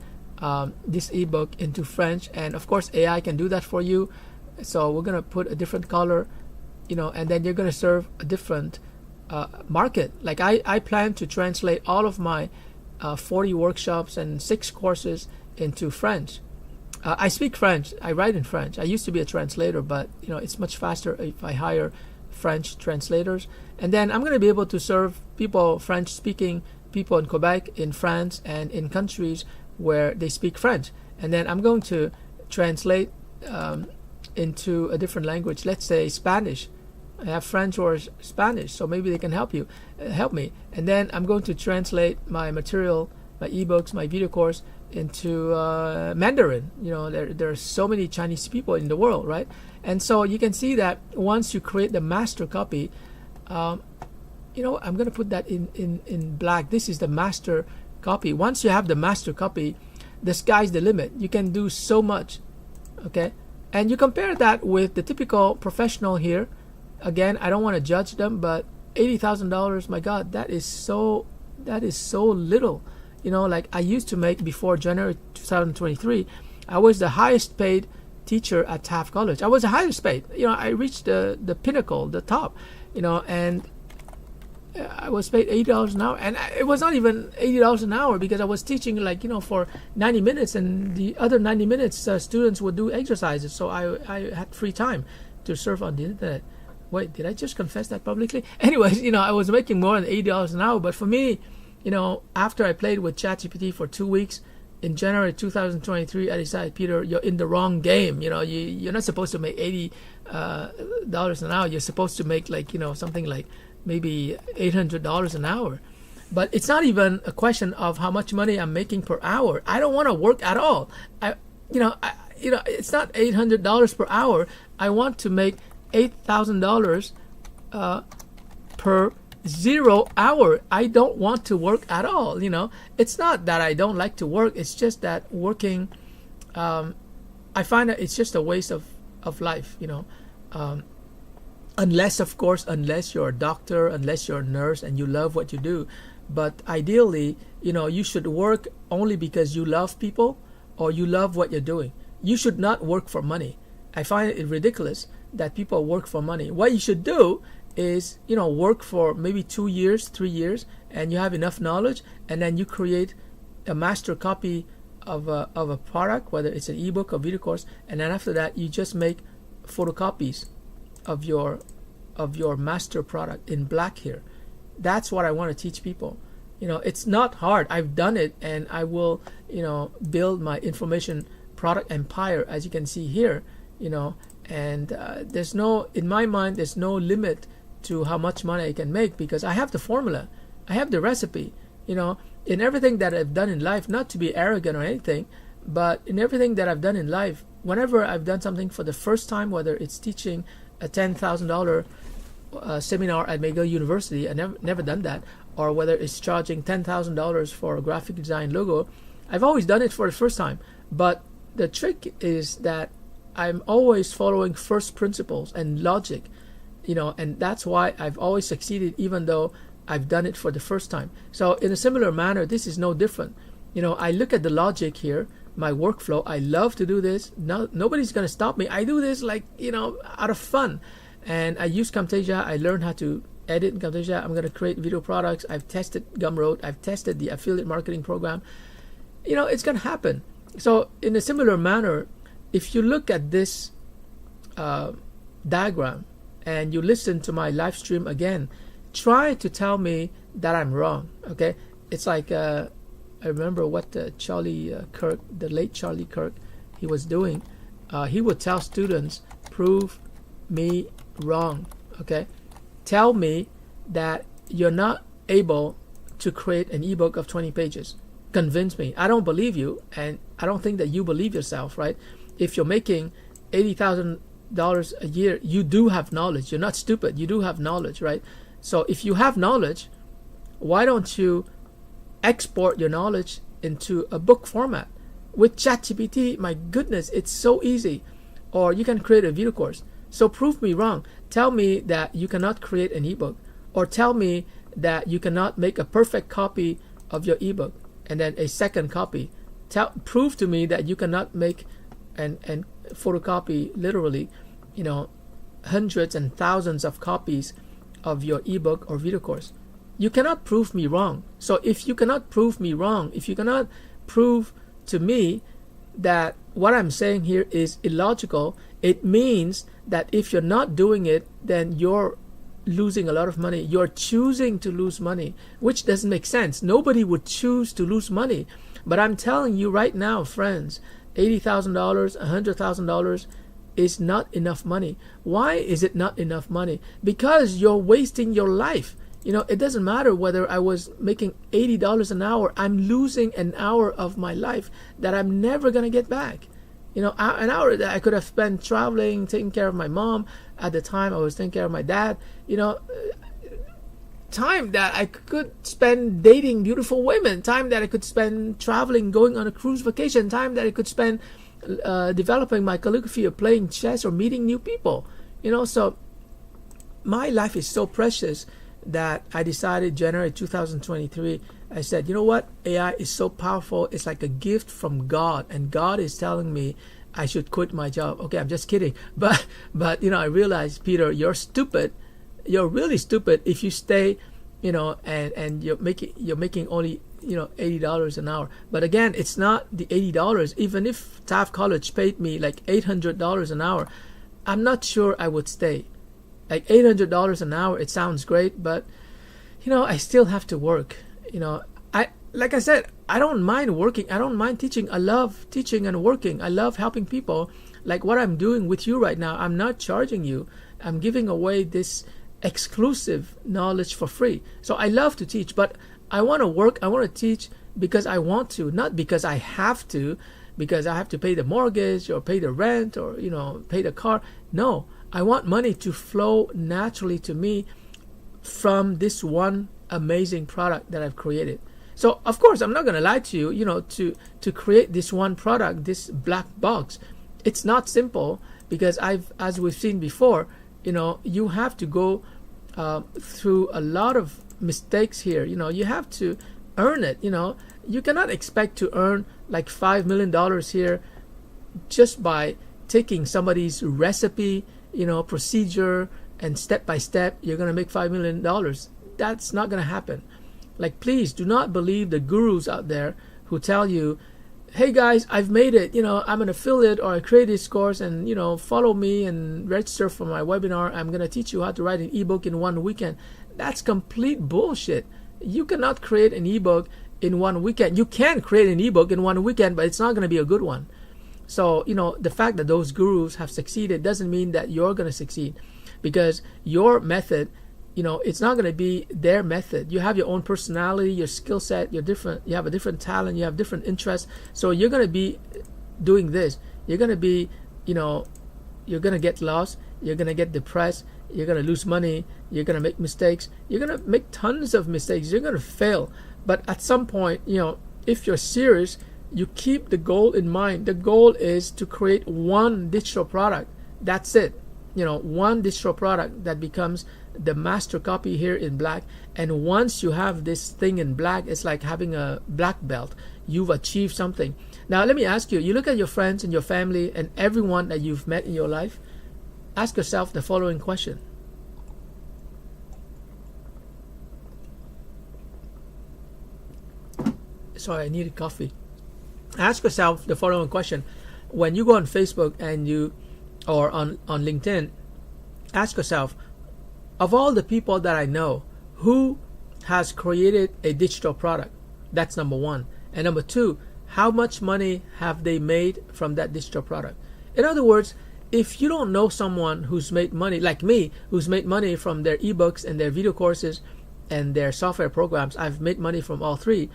this ebook into French, and of course AI can do that for you. So we're going to put a different color, you know, and then you're going to serve a different market. Like I plan to translate all of my 40 workshops and 6 courses into French. I speak French. I write in French. I used to be a translator, but you know, it's much faster if I hire French translators. And then I'm going to be able to serve people, French-speaking people in Quebec, in France, and in countries where they speak French. And then I'm going to translate into a different language. Let's say Spanish. I have French or Spanish, so maybe they can help me. And then I'm going to translate my material, my ebooks, my video course into Mandarin. You know, there are so many Chinese people in the world, right? And so you can see that once you create the master copy, you know, I'm going to put that in black. This is the master copy. Once you have the master copy, the sky's the limit. You can do so much, okay? And you compare that with the typical professional here. Again, I don't want to judge them, but $80,000, my God, that is so little. You know, like I used to make before January 2023, I was the highest paid teacher at Taft College. I was the highest paid. You know, I reached the pinnacle, the top, you know, and I was paid $80 an hour. And it was not even $80 an hour because I was teaching, like, you know, for 90 minutes, and the other 90 minutes students would do exercises. So I had free time to surf on the internet. Wait, did I just confess that publicly? Anyways, you know, I was making more than $80 an hour. But for me, you know, after I played with ChatGPT for 2 weeks in January 2023, I decided, Peter, you're in the wrong game. You know, you're not supposed to make $80 an hour. You're supposed to make, like, you know, something like maybe $800 an hour. But it's not even a question of how much money I'm making per hour. I don't want to work at all. It's not $800 per hour. I want to make $8,000 per 0 hour. I don't want to work at all. You know, it's not that I don't like to work. It's just that working, I find that it's just a waste of life. You know, unless you're a doctor, unless you're a nurse and you love what you do. But ideally, you know, you should work only because you love people or you love what you're doing. You should not work for money. I find it ridiculous that people work for money. What you should do is, you know, work for maybe 2 years, 3 years, and you have enough knowledge, and then you create a master copy of a product, whether it's an ebook or video course, and then after that you just make photocopies of your master product in black here. That's what I want to teach people. You know, it's not hard. I've done it, and I will, you know, build my information product empire, as you can see here. You know, and in my mind, there's no limit to how much money I can make because I have the formula, I have the recipe. You know, in everything that I've done in life, not to be arrogant or anything, but in everything that I've done in life, whenever I've done something for the first time, whether it's teaching a $10,000 seminar at McGill University, I never done that, or whether it's charging $10,000 for a graphic design logo, I've always done it for the first time. But the trick is that I'm always following first principles and logic, you know, and that's why I've always succeeded, even though I've done it for the first time. So in a similar manner, this is no different. You know, I look at the logic here, my workflow. I love to do this. Nobody's going to stop me. I do this, like, you know, out of fun. And I use Camtasia. I learned how to edit in Camtasia. I'm going to create video products. I've tested Gumroad. I've tested the affiliate marketing program. It's going to happen. So in a similar manner, if you look at this diagram and you listen to my live stream again, try to tell me that I'm wrong. Okay, it's like I remember what Charlie Kirk, the late Charlie Kirk, he was doing. He would tell students, prove me wrong. Okay, tell me that you're not able to create an ebook of 20 pages. Convince me. I don't believe you, and I don't think that you believe yourself, right? If you're making $80,000 a year, you do have knowledge. You're not stupid. You do have knowledge, right? So if you have knowledge, why don't you export your knowledge into a book format? With ChatGPT, my goodness, it's so easy. Or you can create a video course. So prove me wrong. Tell me that you cannot create an ebook, or tell me that you cannot make a perfect copy of your ebook and then a second copy. Prove to me that you cannot make and photocopy literally, hundreds and thousands of copies of your ebook or video course. You cannot prove me wrong. So if you cannot prove me wrong, if you cannot prove to me that what I'm saying here is illogical, it means that if you're not doing it, then you're losing a lot of money. You're choosing to lose money, which doesn't make sense. Nobody would choose to lose money. But I'm telling you right now, friends, $80,000, $100,000 is not enough money. Why is it not enough money? Because you're wasting your life. It doesn't matter whether I was making $80 an hour. I'm losing an hour of my life that I'm never going to get back. An hour that I could have spent traveling, taking care of my mom. At the time, I was taking care of my dad. Time that I could spend dating beautiful women. Time that I could spend traveling, going on a cruise vacation. Time that I could spend developing my calligraphy or playing chess or meeting new people. So my life is so precious that I decided January 2023, I said, you know what? AI is so powerful. It's like a gift from God, and God is telling me I should quit my job. Okay, I'm just kidding. But I realized, Peter, you're stupid. You're really stupid if you stay, and you're making only, $80 an hour. But again, it's not the $80. Even if Taft College paid me like $800 an hour, I'm not sure I would stay. Like $800 an hour, it sounds great, but I still have to work. Like I said, I don't mind working. I don't mind teaching. I love teaching and working. I love helping people. Like what I'm doing with you right now, I'm not charging you. I'm giving away this exclusive knowledge for free. So I love to teach, but I want to work. I want to teach because I want to, not because I have to, because I have to pay the mortgage or pay the rent or pay the car. No, I want money to flow naturally to me from this one amazing product that I've created. So of course I'm not going to lie to you, to create this one product, this black box, it's not simple, because as we've seen before, you have to go through a lot of mistakes here. You have to earn it. You cannot expect to earn like $5 million here just by taking somebody's recipe, procedure, and step by step you're going to make $5 million. That's not going to happen. Like, please do not believe the gurus out there who tell you, hey guys, I've made it, I'm an affiliate, or I created this course, and follow me and register for my webinar. I'm going to teach you how to write an ebook in one weekend. That's complete bullshit. You cannot create an ebook in one weekend. You can create an ebook in one weekend, but it's not going to be a good one. So the fact that those gurus have succeeded doesn't mean that you're going to succeed, because your method, it's not going to be their method. You have your own personality, your skill set, you're different, you have a different talent, you have different interests. So you're going to be doing this. You're going to be, you're going to get lost, you're going to get depressed, you're going to lose money, you're going to make mistakes, you're going to make tons of mistakes, you're going to fail. But at some point, if you're serious, you keep the goal in mind. The goal is to create one digital product. That's it. One digital product that becomes the master copy here in black. And once you have this thing in black, it's like having a black belt. You've achieved something. Now, let me ask you, you look at your friends and your family and everyone that you've met in your life, ask yourself the following question. Sorry, I needed coffee. Ask yourself the following question: when you go on Facebook and or on LinkedIn, ask yourself, of all the people that I know, who has created a digital product? That's number one. And number two, how much money have they made from that digital product? In other words, if you don't know someone who's made money, like me, who's made money from their ebooks and their video courses and their software programs, I've made money from all three,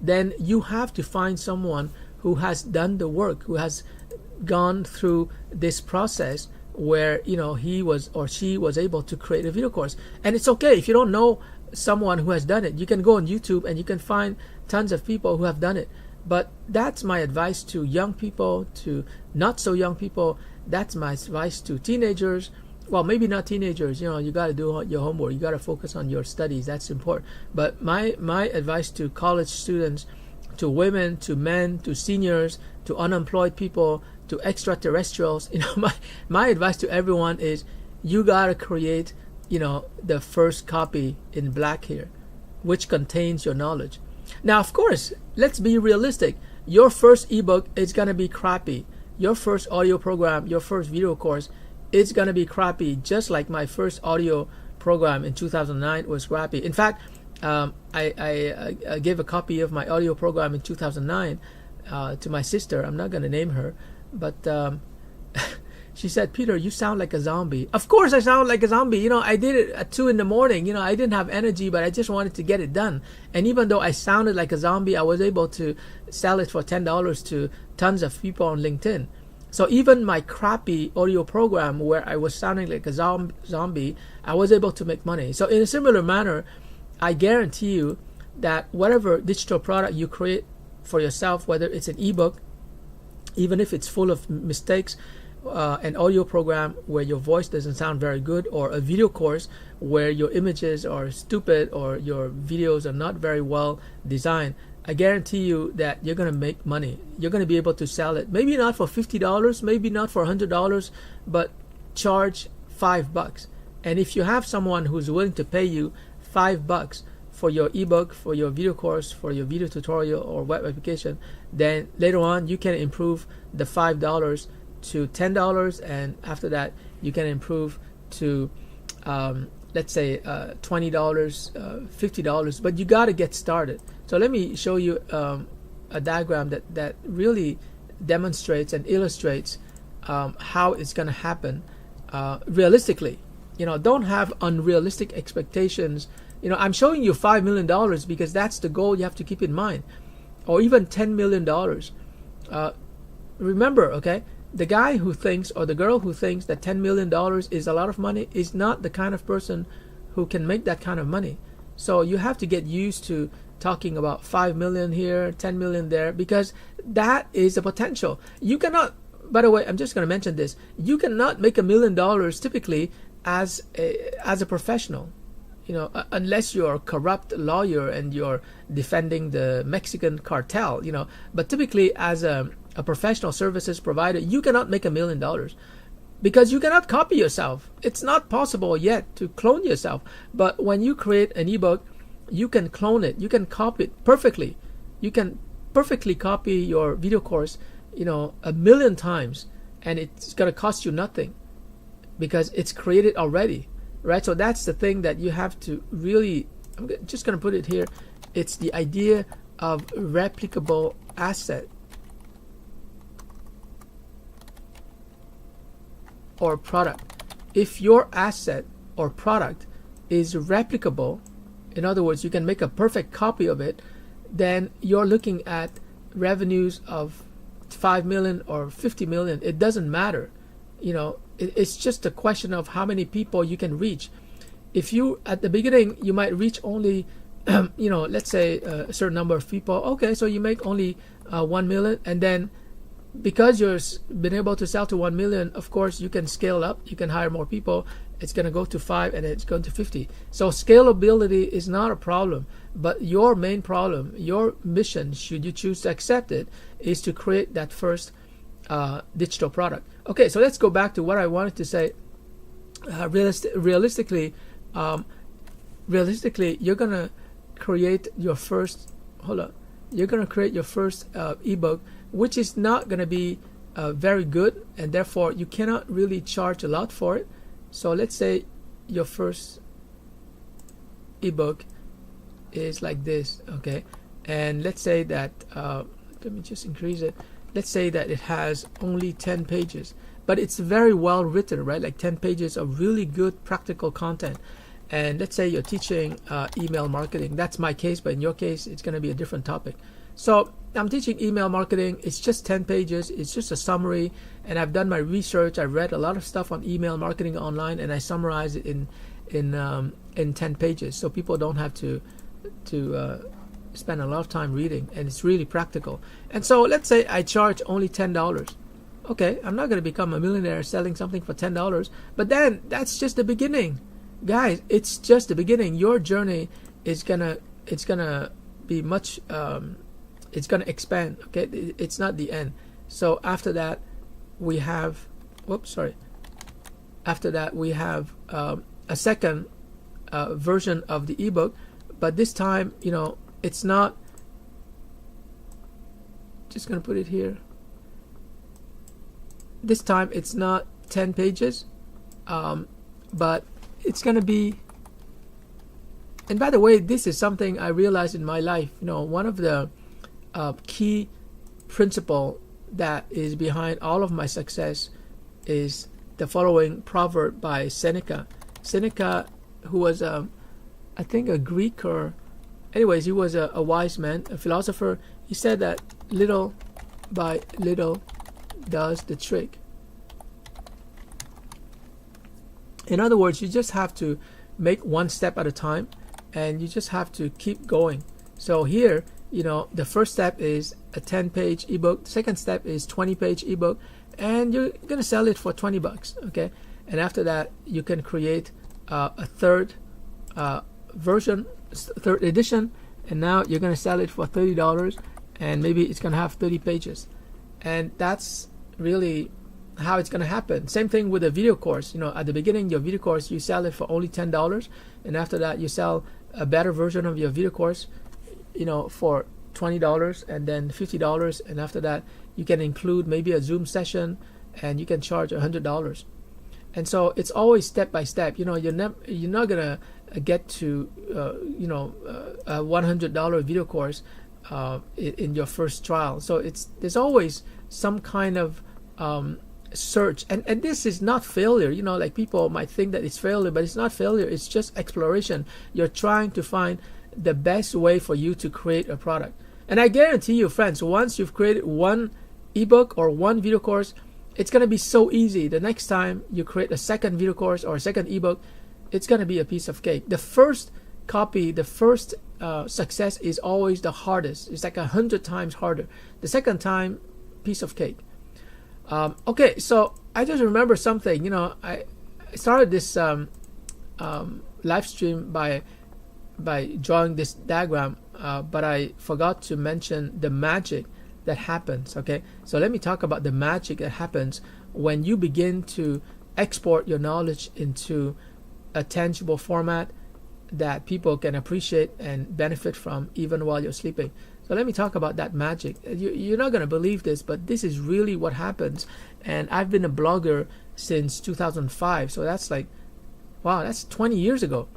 then you have to find someone who has done the work, who has gone through this process where, you know, he was or she was able to create a video course. And it's okay if you don't know someone who has done it. You can go on YouTube and you can find tons of people who have done it. But that's my advice to young people, to not so young people. That's my advice to teenagers. Well, maybe not teenagers. You know, you got to do your homework. You got to focus on your studies. That's important. But my advice to college students, to women, to men, to seniors, to unemployed people, to extraterrestrials, you know, my advice to everyone is you got to create, you know, the first copy in black here, which contains your knowledge. Now, of course, let's be realistic. Your first ebook is going to be crappy. Your first audio program, your first video course, it's going to be crappy, just like my first audio program in 2009 was crappy. In fact, I gave a copy of my audio program in 2009 to my sister. I'm not going to name her, but she said, "Peter, you sound like a zombie." Of course I sound like a zombie. You know, I did it at 2 in the morning. You know, I didn't have energy, but I just wanted to get it done. And even though I sounded like a zombie, I was able to sell it for $10 to tons of people on LinkedIn. So even my crappy audio program where I was sounding like a zombie, I was able to make money. So in a similar manner, I guarantee you that whatever digital product you create for yourself, whether it's an ebook, even if it's full of mistakes, an audio program where your voice doesn't sound very good, or a video course where your images are stupid or your videos are not very well designed, I guarantee you that you're going to make money. You're going to be able to sell it. Maybe not for $50, maybe not for $100, but charge $5. And if you have someone who's willing to pay you $5 for your ebook, for your video course, for your video tutorial or web application, then later on you can improve the $5 to $10, and after that you can improve to let's say $20, $50, but you got to get started. So let me show you a diagram that really demonstrates and illustrates how it's going to happen realistically. You know, don't have unrealistic expectations. You know, I'm showing you $5 million because that's the goal you have to keep in mind, or even $10 million. Remember, okay, the guy who thinks or the girl who thinks that $10 million is a lot of money is not the kind of person who can make that kind of money. So you have to get used to talking about 5 million here, 10 million there, because that is a potential. You cannot, by the way, I'm just going to mention this, you cannot make $1 million typically as a professional, you know, unless you're a corrupt lawyer and you're defending the Mexican cartel, you know. But typically as a professional services provider, you cannot make $1 million because you cannot copy yourself. It's not possible yet to clone yourself. But when you create an ebook, you can clone it. You can copy it perfectly. You can perfectly copy your video course, you know, 1 million times, and it's going to cost you nothing because it's created already, right? So that's the thing that you have to really, I'm just going to put it here. It's the idea of replicable asset or product. If your asset or product is replicable, in other words, you can make a perfect copy of it, then you're looking at revenues of 5 million or 50 million. It doesn't matter. You know, it's just a question of how many people you can reach. If you, at the beginning, you might reach only, you know, let's say a certain number of people. Okay, so you make only 1 million, and then because you've been able to sell to 1 million, of course, you can scale up. You can hire more people. It's going to go to 5 and it's going to 50. So scalability is not a problem. But your main problem, your mission, should you choose to accept it, is to create that first digital product. Okay, so let's go back to what I wanted to say. Realistically, you're going to create your first, hold on. you're going to create your first ebook, which is not going to be very good, and therefore you cannot really charge a lot for it. So let's say your first ebook is like this, okay? And let's say that let me just increase it. Let's say that it has only 10 pages, but it's very well written, right? Like 10 pages of really good practical content. And let's say you're teaching email marketing. That's my case, but in your case, it's going to be a different topic. So I'm teaching email marketing. It's just 10 pages. It's just a summary. And I've done my research. I've read a lot of stuff on email marketing online, and I summarize it in 10 pages, so people don't have to spend a lot of time reading, and it's really practical. And so let's say I charge only $10. Okay, I'm not going to become a millionaire selling something for $10, but then that's just the beginning. Guys, it's just the beginning. Your journey is gonna be much it's gonna expand, okay? It's not the end. So after that we have after that we have a second version of the ebook, but this time, you know, it's not, just gonna put it here, this time it's not 10 pages, but it's gonna be, and by the way, this is something I realized in my life. You know, one of the key principle that is behind all of my success is the following proverb by Seneca. Seneca, who was I think a Greek, or anyways, he was a wise man, a philosopher. He said that little by little does the trick. In other words, you just have to make one step at a time, and you just have to keep going. So here, you know, the first step is a 10-page ebook. The second step is 20-page ebook, and you're gonna sell it for $20, okay? And after that, you can create a third version, third edition, and now you're gonna sell it for $30, and maybe it's gonna have 30 pages, and that's really how it's going to happen. Same thing with a video course. You know, at the beginning, your video course, you sell it for only $10, and after that you sell a better version of your video course, you know, for $20 and then $50, and after that you can include maybe a Zoom session, and you can charge $100. And so it's always step by step. You know, you're not gonna get to you know, a $100 video course in your first trial. So there's always some kind of search, and this is not failure. You know, like people might think that it's failure, but it's not failure. It's just exploration. You're trying to find the best way for you to create a product. And I guarantee you, friends, once you've created one ebook or one video course, it's going to be so easy. The next time you create a second video course or a second ebook, it's going to be a piece of cake. The first copy, the first success is always the hardest. It's like 100 times harder. The second time, piece of cake. Okay, so I just remember something. You know, I started this live stream by drawing this diagram, but I forgot to mention the magic that happens. Okay, so let me talk about the magic that happens when you begin to export your knowledge into a tangible format that people can appreciate and benefit from even while you're sleeping. So let me talk about that magic. You're not going to believe this, but this is really what happens. And I've been a blogger since 2005. So that's like, wow, that's 20 years ago.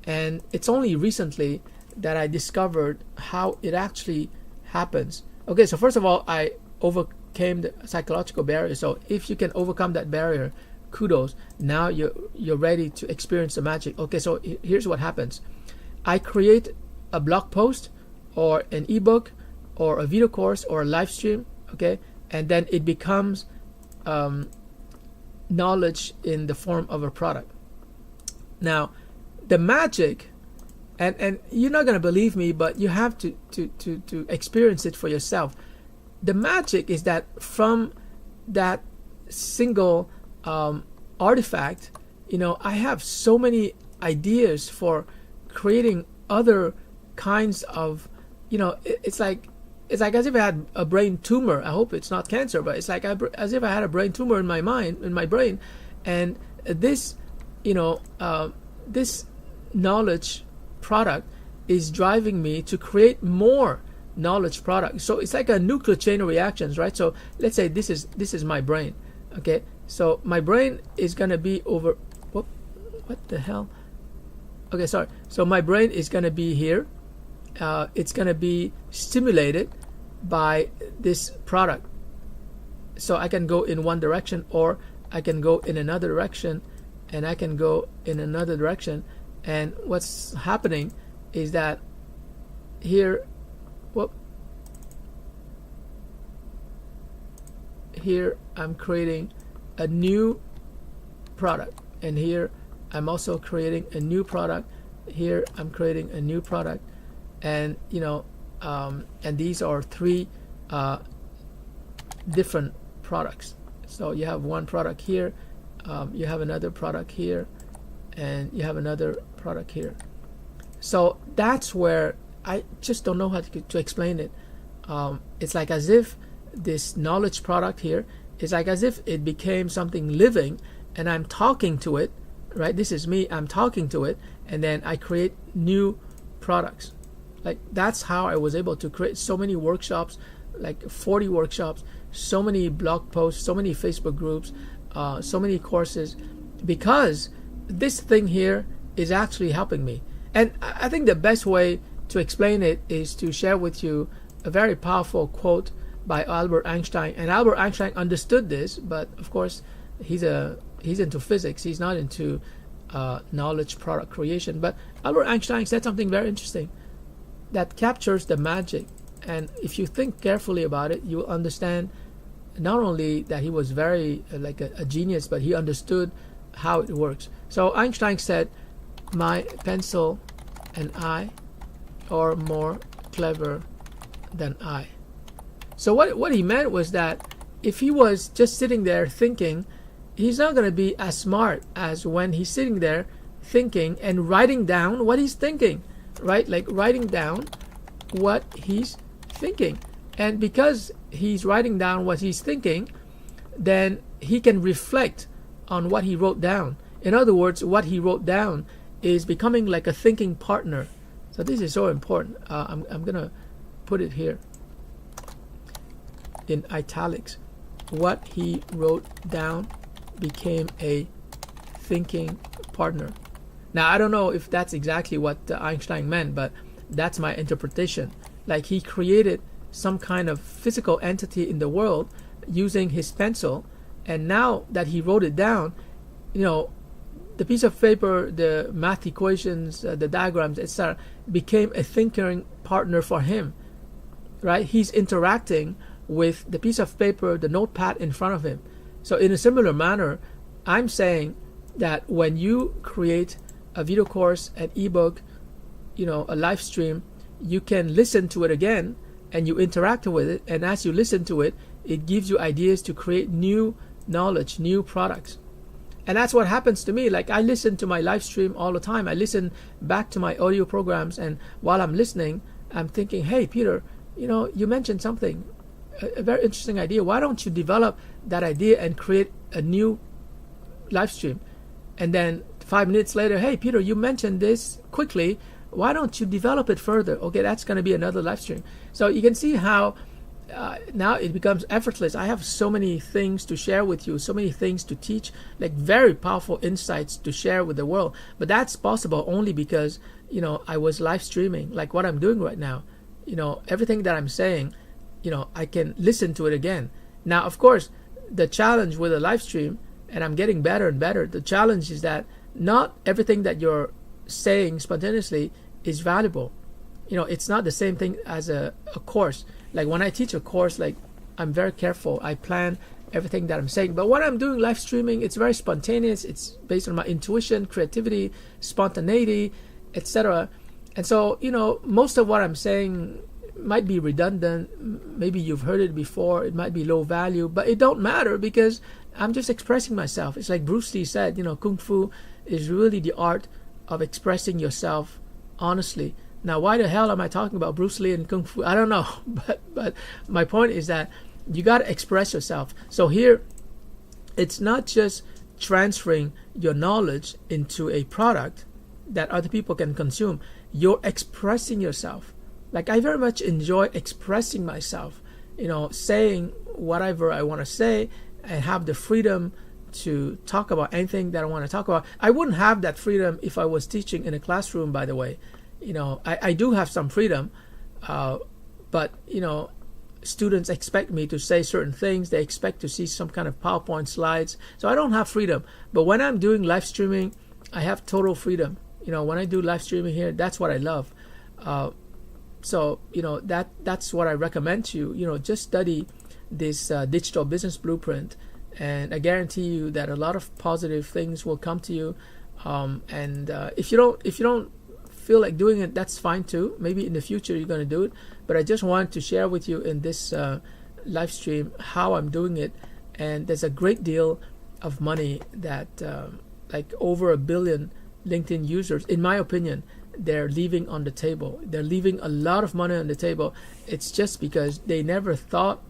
And it's only recently that I discovered how it actually happens. Okay, so first of all, I overcame the psychological barrier. So if you can overcome that barrier, kudos. Now you're ready to experience the magic. Okay, so here's what happens. I create a blog post or an ebook or a video course or a live stream, okay, and then it becomes knowledge in the form of a product. Now, the magic, and you're not gonna believe me, but you have to experience it for yourself. The magic is that from that single artifact, you know, I have so many ideas for creating other kinds of, you know, it's like as if I had a brain tumor. I hope it's not cancer, but it's like as if I had a brain tumor in my mind, in my brain, and this, you know, this knowledge product is driving me to create more knowledge product. So it's like a nuclear chain of reactions, right? So let's say this is my brain. Okay, so my brain is gonna be over. Whoop, what the hell? Okay, sorry. So my brain is gonna be here. It's gonna be stimulated by this product. So I can go in one direction, or I can go in another direction, and I can go in another direction. And what's happening is that here, whoop, here I'm creating a new product, and here I'm also creating a new product. Here I'm creating a new product, and and these are three different products. So you have one product here, you have another product here, and you have another product here. So that's where I just don't know how to explain it. It's like as if this knowledge product here is like as if it became something living, and I'm talking to it, right? This is me, I'm talking to it, and then I create new products. Like that's how I was able to create so many workshops, like 40 workshops, so many blog posts, so many Facebook groups, so many courses, because this thing here is actually helping me. And I think the best way to explain it is to share with you a very powerful quote by Albert Einstein. And Albert Einstein understood this, but of course he's into physics. He's not into knowledge product creation. But Albert Einstein said something very interesting that captures the magic. And if you think carefully about it, you will understand not only that he was very like a genius, but he understood how it works. So Einstein said, "My pencil and I are more clever than I." So what he meant was that if he was just sitting there thinking, he's not going to be as smart as when he's sitting there thinking and writing down what he's thinking, right? Like writing down what he's thinking. And because he's writing down what he's thinking, then he can reflect on what he wrote down. In other words, what he wrote down is becoming like a thinking partner. So this is so important. I'm going to put it here in italics. What he wrote down became a thinking partner. Now, I don't know if that's exactly what Einstein meant, but that's my interpretation. Like he created some kind of physical entity in the world using his pencil, and now that he wrote it down, the piece of paper, the math equations, the diagrams, etc., became a thinking partner for him, right? He's interacting with the piece of paper, the notepad in front of him. So in a similar manner, I'm saying that when you create a video course, an ebook, a live stream, you can listen to it again and you interact with it, and as you listen to it, it gives you ideas to create new knowledge, new products. And that's what happens to me. Like I listen to my live stream all the time. I listen back to my audio programs, and while I'm listening, I'm thinking, hey Peter, you mentioned something, a very interesting idea. Why don't you develop that idea and create a new live stream? And then 5 minutes later, hey Peter, you mentioned this quickly, why don't you develop it further? Okay, that's going to be another live stream. So you can see how now it becomes effortless. I have so many things to share with you, so many things to teach, like very powerful insights to share with the world. But that's possible only because I was live streaming, like what I'm doing right now. Everything that I'm saying, I can listen to it again. Now, of course, the challenge with a live stream, and I'm getting better and better, the challenge is that not everything that you're saying spontaneously is valuable. It's not the same thing as a course. Like when I teach a course, like I'm very careful. I plan everything that I'm saying. But when I'm doing live streaming, it's very spontaneous. It's based on my intuition, creativity, spontaneity, etc. And so, most of what I'm saying might be redundant. Maybe you've heard it before. It might be low value, but it don't matter because I'm just expressing myself. It's like Bruce Lee said, Kung Fu is really the art of expressing yourself honestly. Now, why the hell am I talking about Bruce Lee and Kung Fu? I don't know, but my point is that you got to express yourself. So here, it's not just transferring your knowledge into a product that other people can consume. You're expressing yourself. Like, I very much enjoy expressing myself, saying whatever I want to say, and have the freedom to talk about anything that I want to talk about. I wouldn't have that freedom if I was teaching in a classroom, by the way. I do have some freedom, but students expect me to say certain things. They expect to see some kind of PowerPoint slides. So I don't have freedom. But when I'm doing live streaming, I have total freedom. When I do live streaming here, that's what I love. So that's what I recommend to you. Just study this digital business blueprint, and I guarantee you that a lot of positive things will come to you. And if you don't feel like doing it, that's fine too. Maybe in the future you're going to do it. But I just wanted to share with you in this live stream how I'm doing it. And there's a great deal of money that like over 1 billion LinkedIn users, in my opinion, they're leaving on the table. They're leaving a lot of money on the table. It's just because they never thought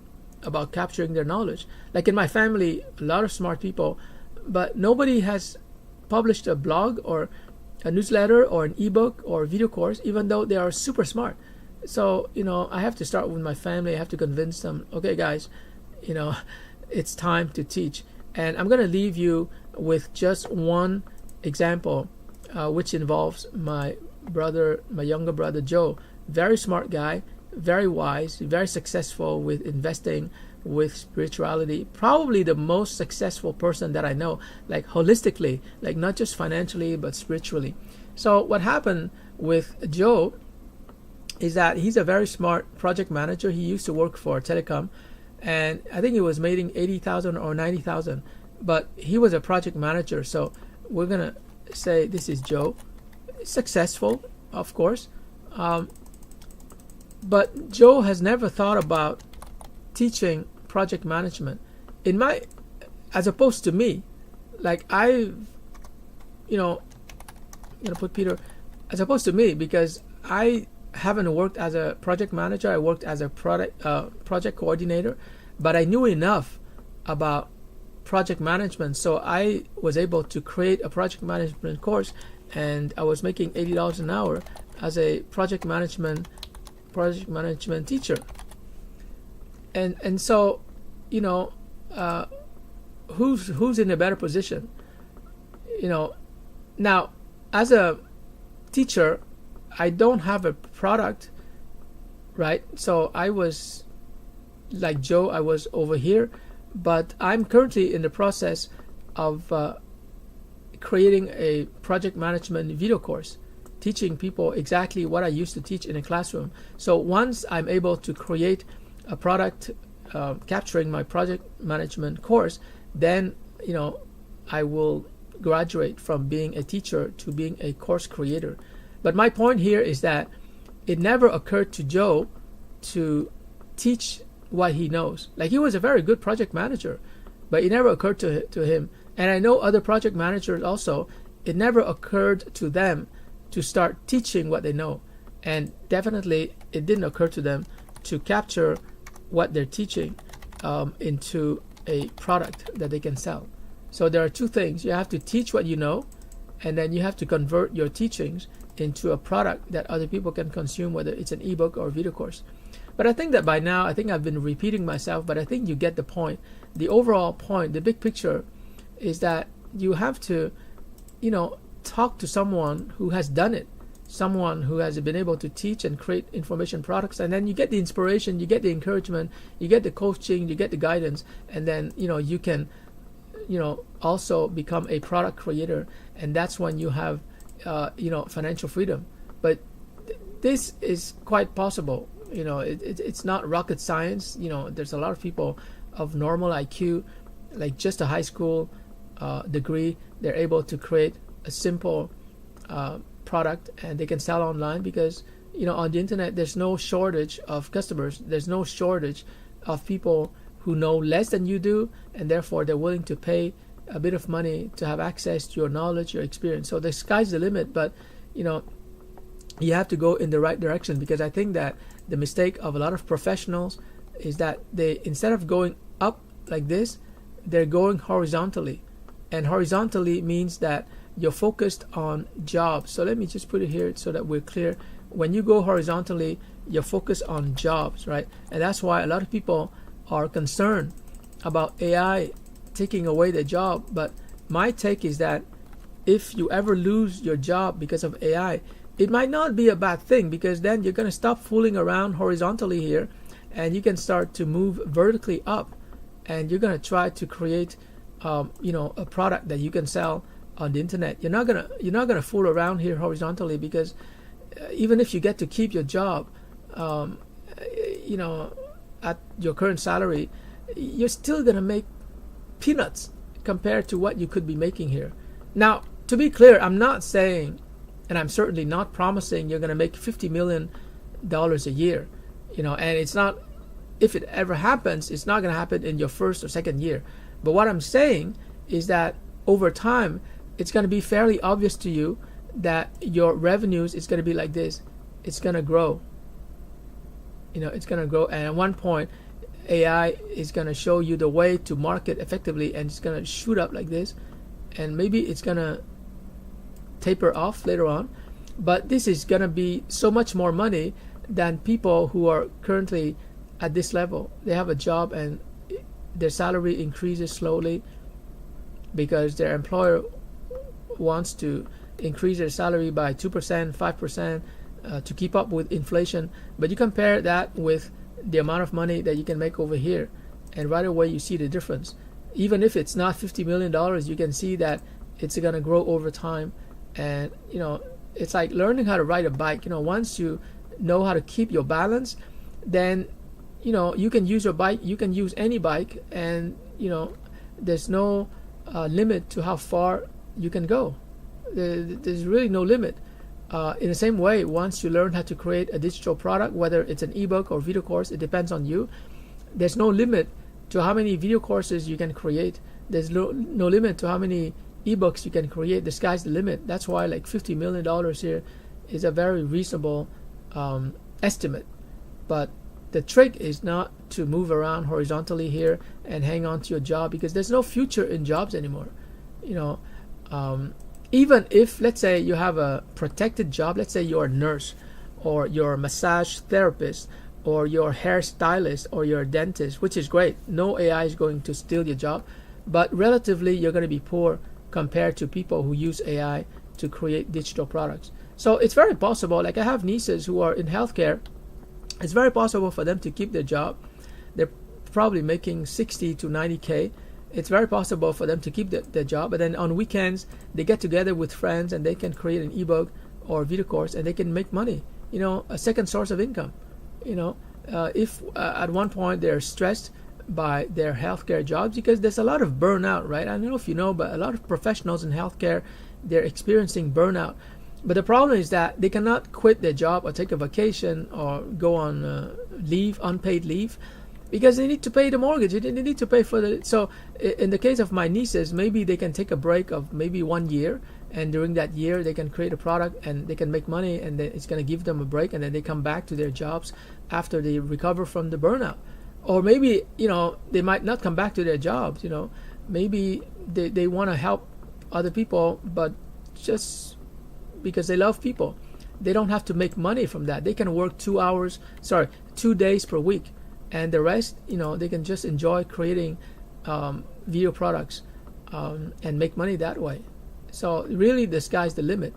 about capturing their knowledge. Like in my family, a lot of smart people, but nobody has published a blog or a newsletter or an ebook or a video course, even though they are super smart. So, I have to start with my family. I have to convince them, okay, guys, it's time to teach. And I'm going to leave you with just one example, which involves my younger brother, Joe. Very smart guy, very wise, very successful with investing, with spirituality, probably the most successful person that I know, like holistically, like not just financially, but spiritually. So what happened with Joe is that he's a very smart project manager. He used to work for telecom, and I think he was making 80,000 or 90,000, but he was a project manager. So we're gonna say this is Joe, successful, of course, but Joe has never thought about teaching project management as opposed to me. Like I'm gonna put Peter as opposed to me, because I haven't worked as a project manager. I worked as a project coordinator, but I knew enough about project management, so I was able to create a project management course, and I was making $80 an hour as a project management teacher. And so, who's in a better position? Now, as a teacher, I don't have a product, right? So I was like Joe, I was over here, but I'm currently in the process of creating a project management video course, teaching people exactly what I used to teach in a classroom. So once I'm able to create a product capturing my project management course, then I will graduate from being a teacher to being a course creator. But my point here is that it never occurred to Joe to teach what he knows. Like, he was a very good project manager, but it never occurred to him. And I know other project managers also, it never occurred to them to start teaching what they know. And definitely it didn't occur to them to capture what they're teaching into a product that they can sell. So there are two things. You have to teach what you know, and then you have to convert your teachings into a product that other people can consume, whether it's an ebook or a video course. But I think that by now, I think I've been repeating myself, but I think you get the point. The overall point, the big picture, is that you have to, talk to someone who has done it, someone who has been able to teach and create information products, and then you get the inspiration, you get the encouragement, you get the coaching, you get the guidance, and then you can also become a product creator, and that's when you have financial freedom. But this is quite possible. It's not rocket science. There's a lot of people of normal IQ, like just a high school degree, they're able to create a simple product, and they can sell online because on the internet there's no shortage of customers, there's no shortage of people who know less than you do, and therefore they're willing to pay a bit of money to have access to your knowledge, your experience. So the sky's the limit, but you have to go in the right direction, because I think that the mistake of a lot of professionals is that they, instead of going up like this, they're going horizontally. And horizontally means that you're focused on jobs. So let me just put it here so that we're clear. When you go horizontally, you're focused on jobs, right? And that's why a lot of people are concerned about AI taking away their job. But my take is that if you ever lose your job because of AI, it might not be a bad thing, because then you're going to stop fooling around horizontally here, and you can start to move vertically up, and you're going to try to create a product that you can sell on the internet. You're not gonna fool around here horizontally, because even if you get to keep your job, at your current salary, you're still gonna make peanuts compared to what you could be making here. Now, to be clear, I'm not saying, and I'm certainly not promising, you're gonna make $50 million a year. And it's not, if it ever happens, it's not gonna happen in your first or second year. But what I'm saying is that over time, it's going to be fairly obvious to you that your revenues is going to be like this. It's going to grow. It's going to grow. And at one point, AI is going to show you the way to market effectively, and it's going to shoot up like this. And maybe it's going to taper off later on. But this is going to be so much more money than people who are currently at this level. They have a job and their salary increases slowly because their employer wants to increase their salary by 2%, 5% to keep up with inflation. But you compare that with the amount of money that you can make over here, and right away you see the difference. Even if it's not $50 million, you can see that it's going to grow over time. And it's like learning how to ride a bike. Once you know how to keep your balance, then you can use your bike, you can use any bike, and there's no limit to how far you can go. There's really no limit. In the same way, once you learn how to create a digital product, whether it's an ebook or video course, it depends on you. There's no limit to how many video courses you can create. There's no limit to how many ebooks you can create. The sky's the limit. That's why like $50 million here is a very reasonable estimate. But the trick is not to move around horizontally here and hang on to your job, because there's no future in jobs anymore. Even if, let's say, you have a protected job, let's say you're a nurse, or you're a massage therapist, or you're a hairstylist, or you're a dentist, which is great. No AI is going to steal your job, but relatively you're going to be poor compared to people who use AI to create digital products. So it's very possible, like I have nieces who are in healthcare, it's very possible for them to keep their job. They're probably making 60 to 90K. It's very possible for them to keep their job, but then on weekends they get together with friends and they can create an ebook or video course, and they can make money, a second source of income. If at one point they're stressed by their healthcare jobs, because there's a lot of burnout, right? I don't know if you know, but a lot of professionals in healthcare, they're experiencing burnout. But the problem is that they cannot quit their job or take a vacation or go on leave, unpaid leave, because they need to pay the mortgage. They need to pay for the. So in the case of my nieces, maybe they can take a break of maybe 1 year, and during that year they can create a product and they can make money, and then it's going to give them a break, and then they come back to their jobs after they recover from the burnout. Or maybe they might not come back to their jobs. Maybe they want to help other people, but just because they love people, they don't have to make money from that. They can work 2 days per week, and the rest, they can just enjoy creating video products and make money that way. So really, the sky's the limit,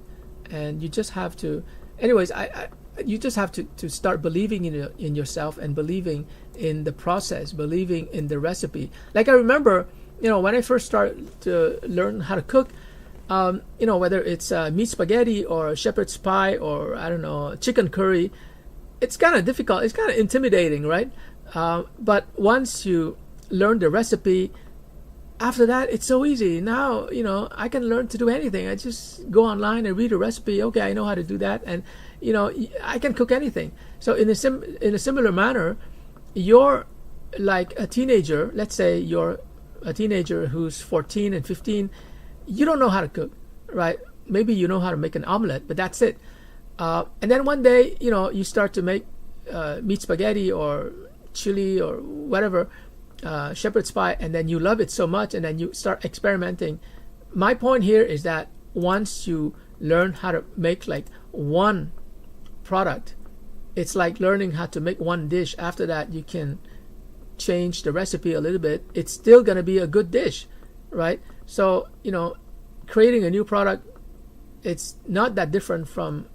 and you just have to. Anyways, you just have to start believing in yourself, and believing in the process, believing in the recipe. Like I remember, when I first started to learn how to cook, whether it's meat spaghetti or shepherd's pie or I don't know, chicken curry, it's kind of difficult. It's kind of intimidating, right? But once you learn the recipe, after that, it's so easy. Now, I can learn to do anything. I just go online and read a recipe. Okay, I know how to do that, and I can cook anything. So in a similar manner, you're like a teenager. Let's say you're a teenager who's 14 and 15. You don't know how to cook, right? Maybe you know how to make an omelet, but that's it. And then one day, you start to make meat spaghetti or chili or whatever, shepherd's pie, and then you love it so much, and then you start experimenting. My point here is that once you learn how to make like one product, it's like learning how to make one dish. After that, you can change the recipe a little bit. It's still going to be a good dish, right? So, creating a new product, it's not that different from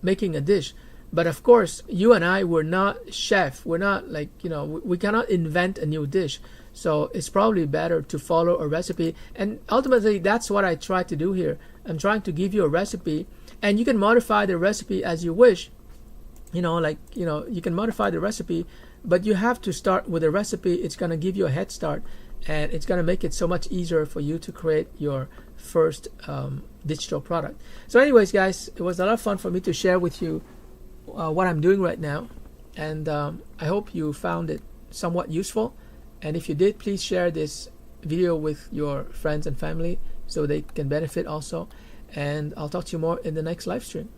making a dish. But of course, you and I, we're not chef. We're not like, we cannot invent a new dish. So it's probably better to follow a recipe. And ultimately, that's what I try to do here. I'm trying to give you a recipe, and you can modify the recipe as you wish. You can modify the recipe, but you have to start with a recipe. It's going to give you a head start, and it's going to make it so much easier for you to create your first digital product. So anyways, guys, it was a lot of fun for me to share with you what I'm doing right now, and I hope you found it somewhat useful. And if you did, please share this video with your friends and family so they can benefit also. And I'll talk to you more in the next live stream.